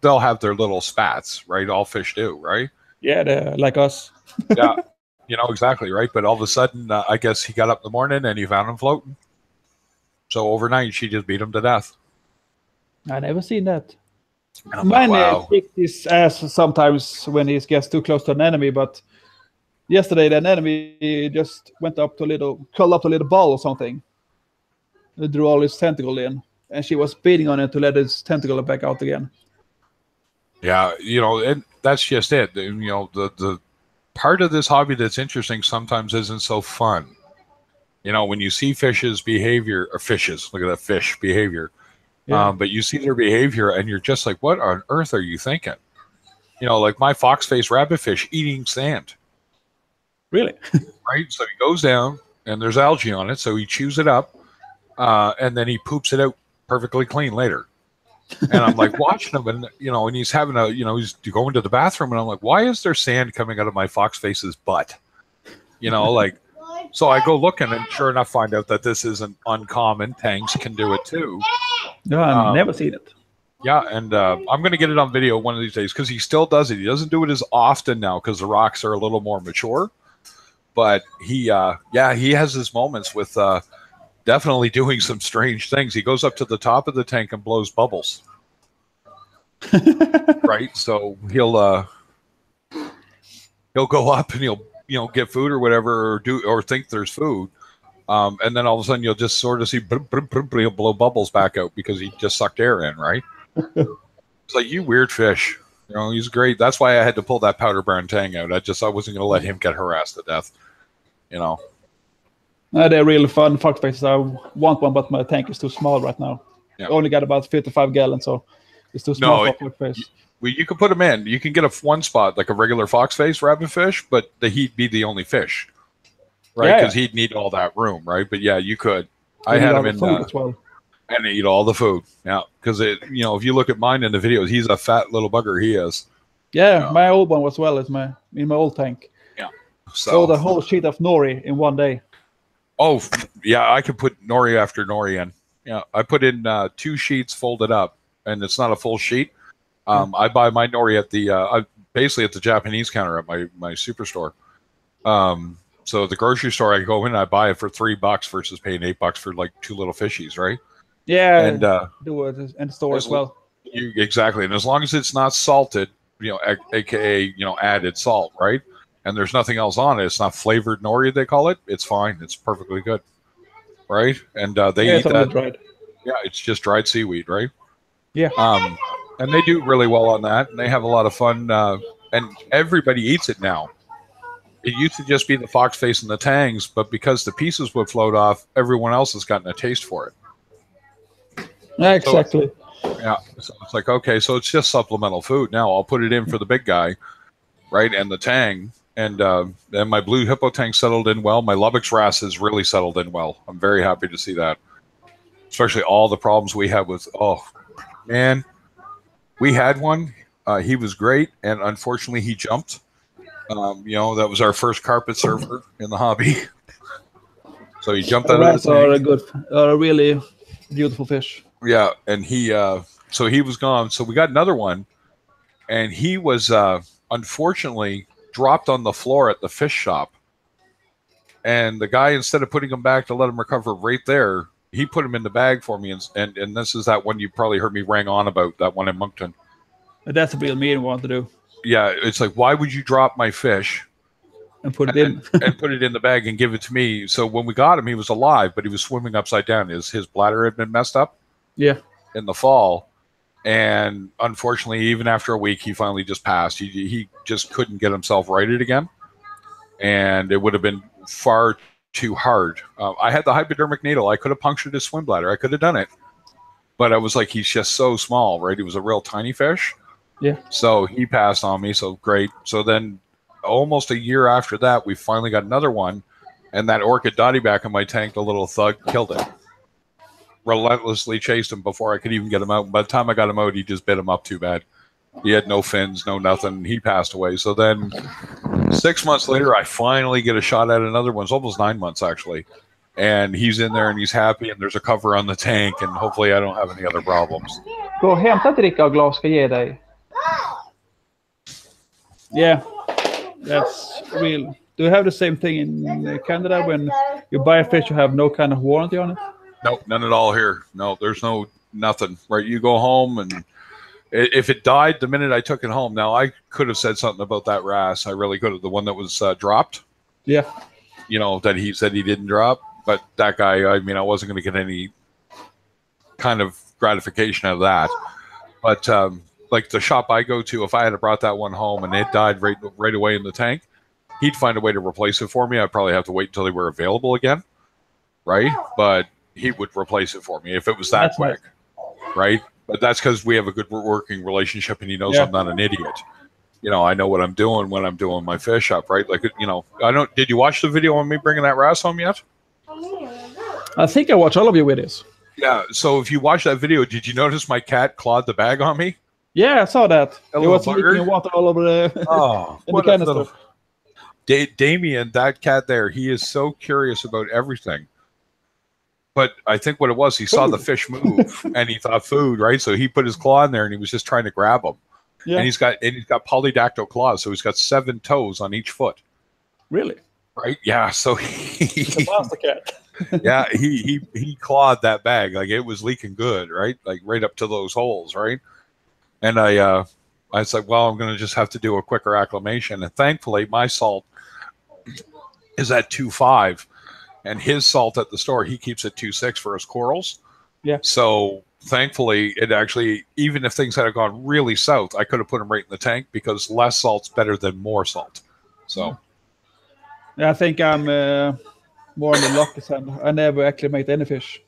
they'll have their little spats, right? All fish do, right? Yeah, they're like us. Yeah, exactly, right? But all of a sudden, I guess he got up in the morning and he found him floating. So overnight, she just beat him to death. I never seen that. And I'm like, Mine wow. kicked his ass sometimes when he gets too close to an enemy, but yesterday an enemy just went up to curled up to a little ball or something. He drew all his tentacle in, and she was beating on it to let his tentacle back out again. Yeah, and that's just it. The part of this hobby that's interesting sometimes isn't so fun. When you see fishes behavior, or fishes, look at that fish behavior. Yeah. But you see their behavior and you're just like, what on earth are you thinking? Like my fox-faced rabbitfish eating sand. Really? Right? So he goes down and there's algae on it. So he chews it up and then he poops it out perfectly clean later. And I'm like watching him and, and he's having he's going to the bathroom and I'm like, why is there sand coming out of my fox-face's butt? So I go looking and sure enough find out that this isn't uncommon. Tangs can do it too. No, I've never seen it. Yeah, and I'm going to get it on video one of these days because he still does it. He doesn't do it as often now because the rocks are a little more mature. But he has his moments with definitely doing some strange things. He goes up to the top of the tank and blows bubbles. Right? So he'll go up and he'll get food or whatever or think there's food. And then all of a sudden you'll just sort of see he'll blow bubbles back out because he just sucked air in, right? It's like, you weird fish. He's great. That's why I had to pull that powder brown tang out. I wasn't going to let him get harassed to death. They're really fun fox faces. I want one, but my tank is too small right now. Yeah. I only got about 55 gallons, so it's too small for a fox face. You can put them in. You can get one spot like a regular fox face rabbit fish, but he'd be the only fish. Right, because he'd need all that room, right? But yeah, you could. I had him in, as well. And eat all the food. Yeah, because if you look at mine in the videos, he's a fat little bugger. He is. Yeah, my old one as well in my old tank. Yeah. So the whole sheet of nori in one day. Oh yeah, I could put nori after nori in. Yeah, I put in 2 sheets folded up, and it's not a full sheet. I buy my nori at the basically at the Japanese counter at my superstore. So the grocery store, I go in and I buy it for $3 versus paying $8 for like 2 little fishies, right? Yeah, and do it in the store as well. Exactly, and as long as it's not salted, aka added salt, right? And there's nothing else on it. It's not flavored nori, they call it. It's fine. It's perfectly good, right? And they eat that. Dried. Yeah, it's just dried seaweed, right? Yeah. And they do really well on that, and they have a lot of fun. And everybody eats it now. It used to just be the fox face and the tangs, but because the pieces would float off, everyone else has gotten a taste for it. Yeah, exactly. So it's like, okay, so it's just supplemental food. Now I'll put it in for the big guy, right, and the tang. And my blue hippo tank settled in well. My Lubbock's wrasse has really settled in well. I'm very happy to see that. Especially all the problems we had with, man, we had one. He was great, and unfortunately he jumped. That was our first carpet surfer in the hobby. So he jumped out of the tank. Are a really beautiful fish. Yeah, and so he was gone. So we got another one, and he was unfortunately dropped on the floor at the fish shop. And the guy, instead of putting him back to let him recover right there, he put him in the bag for me. And this is that one you probably heard me rang on about, that one in Moncton. That's a real mean one to do. Yeah, it's like, why would you drop my fish and put it in and put it in the bag and give it to me? So when we got him, he was alive, but he was swimming upside down. His bladder had been messed up. Yeah, in the fall, and unfortunately, even after a week, he finally just passed. He just couldn't get himself righted again, and it would have been far too hard. I had the hypodermic needle. I could have punctured his swim bladder. I could have done it, but I was like, he's just so small, right? He was a real tiny fish. Yeah. So he passed on me. So great. So then, almost a year after that, we finally got another one, and that orchid dotty back in my tank, the little thug, killed it. Relentlessly chased him before I could even get him out. By the time I got him out, he just bit him up too bad. He had no fins, no nothing. He passed away. So then 6 months later, I finally get a shot at another one. It's almost 9 months, actually. And he's in there and he's happy, and there's a cover on the tank, and hopefully I don't have any other problems. Gå och hämta ett dricka och glas ska ge dig. Yeah, that's real. Do you have the same thing in Canada when you buy a fish, you have no kind of warranty on it? Nope, none at all here. No, there's no nothing. Right? You go home, and if it died the minute I took it home. Now I could have said something about that wrasse. I really could have. The one that was dropped. Yeah. That he said he didn't drop. But that guy, I mean, I wasn't going to get any kind of gratification out of that. But like the shop I go to, if I had brought that one home and it died right away in the tank, he'd find a way to replace it for me. I'd probably have to wait until they were available again, right? But he would replace it for me if it was that quick, right? But that's because we have a good working relationship, and he knows I'm not an idiot. I know what I'm doing when I'm doing my fish up, right? Like, I don't. Did you watch the video on me bringing that wrasse home yet? I think I watch all of your videos. Yeah. So if you watch that video, did you notice my cat clawed the bag on me? Yeah, I saw that. It was leaking water all over the. Oh, in the canister. Damien, that cat there, he is so curious about everything. But I think what it was, he saw the fish move and he thought food, right? So he put his claw in there and he was just trying to grab them. Yeah. And he's got polydactyl claws, so he's got 7 toes on each foot. Really? Right? Yeah. So he's a monster cat. Yeah, he clawed that bag like it was leaking good, right? Like right up to those holes, right? And I said, well, I'm going to just have to do a quicker acclimation. And thankfully, my salt is at 2.5, and his salt at the store, he keeps at 2.6 for his corals. Yeah. So thankfully, it actually, even if things had gone really south, I could have put him right in the tank because less salt's better than more salt. So. Yeah, I think I'm more on the lucky side. I never acclimate any fish.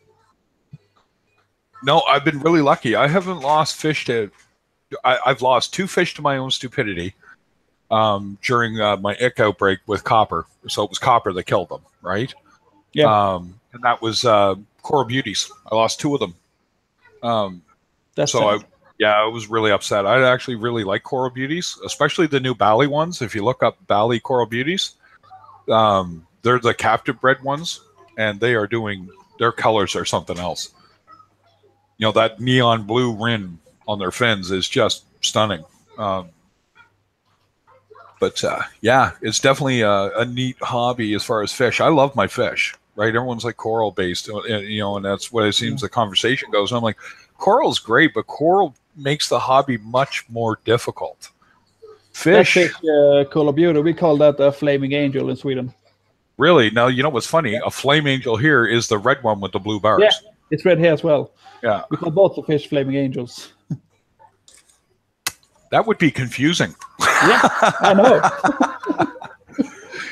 No, I've been really lucky. I haven't lost fish to. I've lost 2 fish to my own stupidity during my ick outbreak with copper. So it was copper that killed them, right? Yeah. And that was coral beauties. I lost 2 of them. That's so sad. I was really upset. I actually really like coral beauties, especially the new Bali ones. If you look up Bali coral beauties, they're the captive bred ones, and they are doing, their colors are something else. That neon blue rim on their fins is just stunning. But it's definitely a neat hobby as far as fish. I love my fish, right? Everyone's like coral based, and that's what it seems the conversation goes. And I'm like, coral's great, but coral makes the hobby much more difficult. Fish, Coral Beauty, we call that a flaming angel in Sweden. Really? Now, you know what's funny? A flame angel here is the red one with the blue bars. Yeah, it's red here as well. Yeah. We call both the fish flaming angels. That would be confusing. Yeah, I know.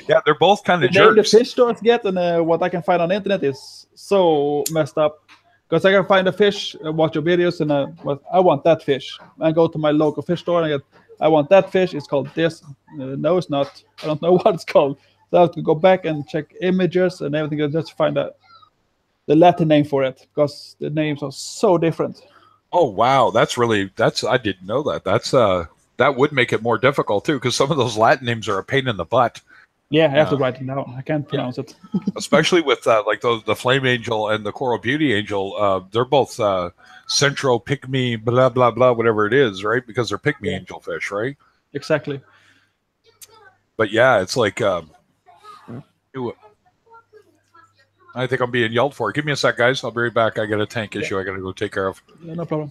Yeah, they're both kind of jerks. The fish stores get and what I can find on the internet is so messed up. Because I can find a fish, watch your videos, and I want that fish. I go to my local fish store and I want that fish. It's called this. No, it's not. I don't know what it's called. So I have to go back and check images and everything just to find the Latin name for it, because the names are so different. Oh wow, I didn't know that. That would make it more difficult too, because some of those Latin names are a pain in the butt. Yeah, I have to write it down. I can't pronounce it. Especially with like the Flame Angel and the Coral Beauty Angel. They're both Centro Pygmy blah blah blah, whatever it is, right? Because they're pygmy angel fish, right? Exactly. But yeah, it's like I think I'm being yelled for. Give me a sec, guys. I'll be right back. I got a tank issue I got to go take care of. Yeah, no problem.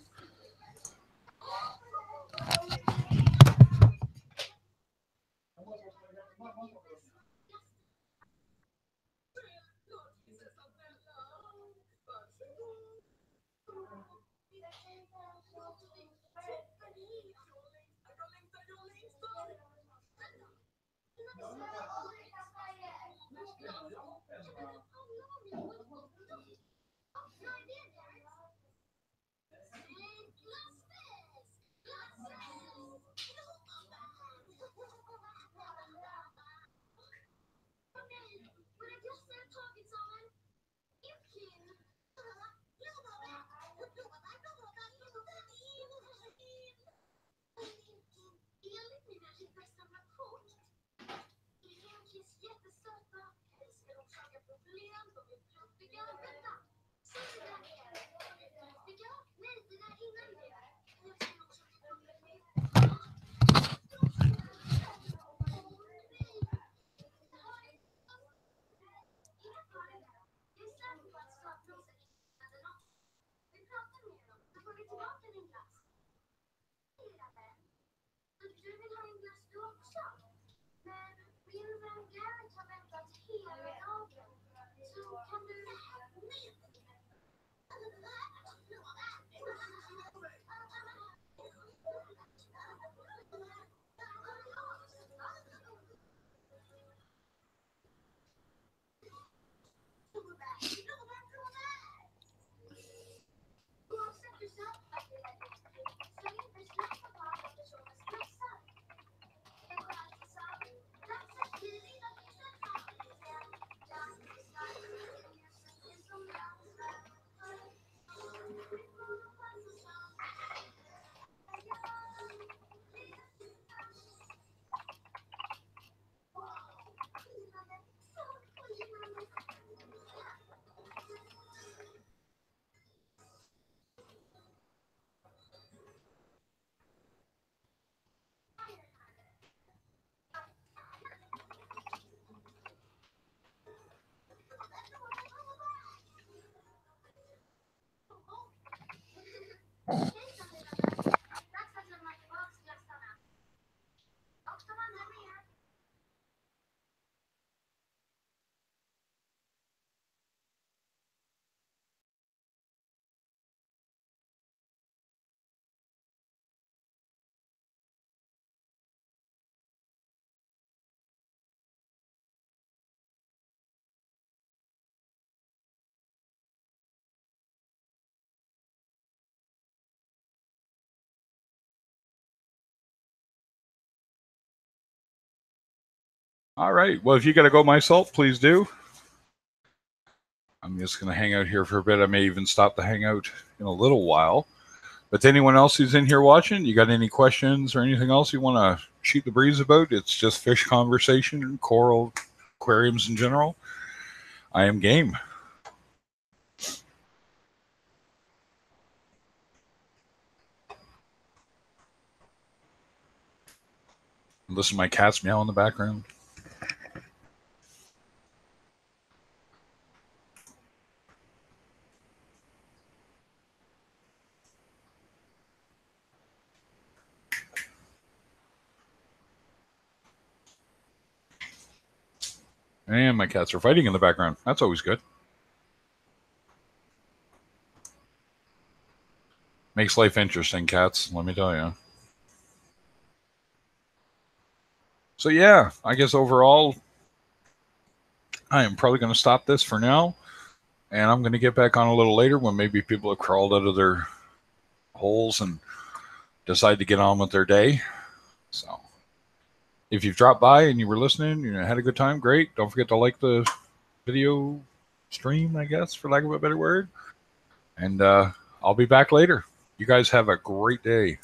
All right. Well, if you got to go myself, please do. I'm just going to hang out here for a bit. I may even stop the hangout in a little while. But to anyone else who's in here watching, you got any questions or anything else you want to shoot the breeze about? It's just fish conversation, coral, aquariums in general. I am game. Listen to my cats meow in the background. And my cats are fighting in the background. That's always good. Makes life interesting, cats, let me tell you. So yeah, I guess overall, I am probably going to stop this for now. And I'm going to get back on a little later when maybe people have crawled out of their holes and decide to get on with their day. So if you've dropped by and you were listening, you had a good time, great. Don't forget to like the video stream, I guess, for lack of a better word. And I'll be back later. You guys have a great day.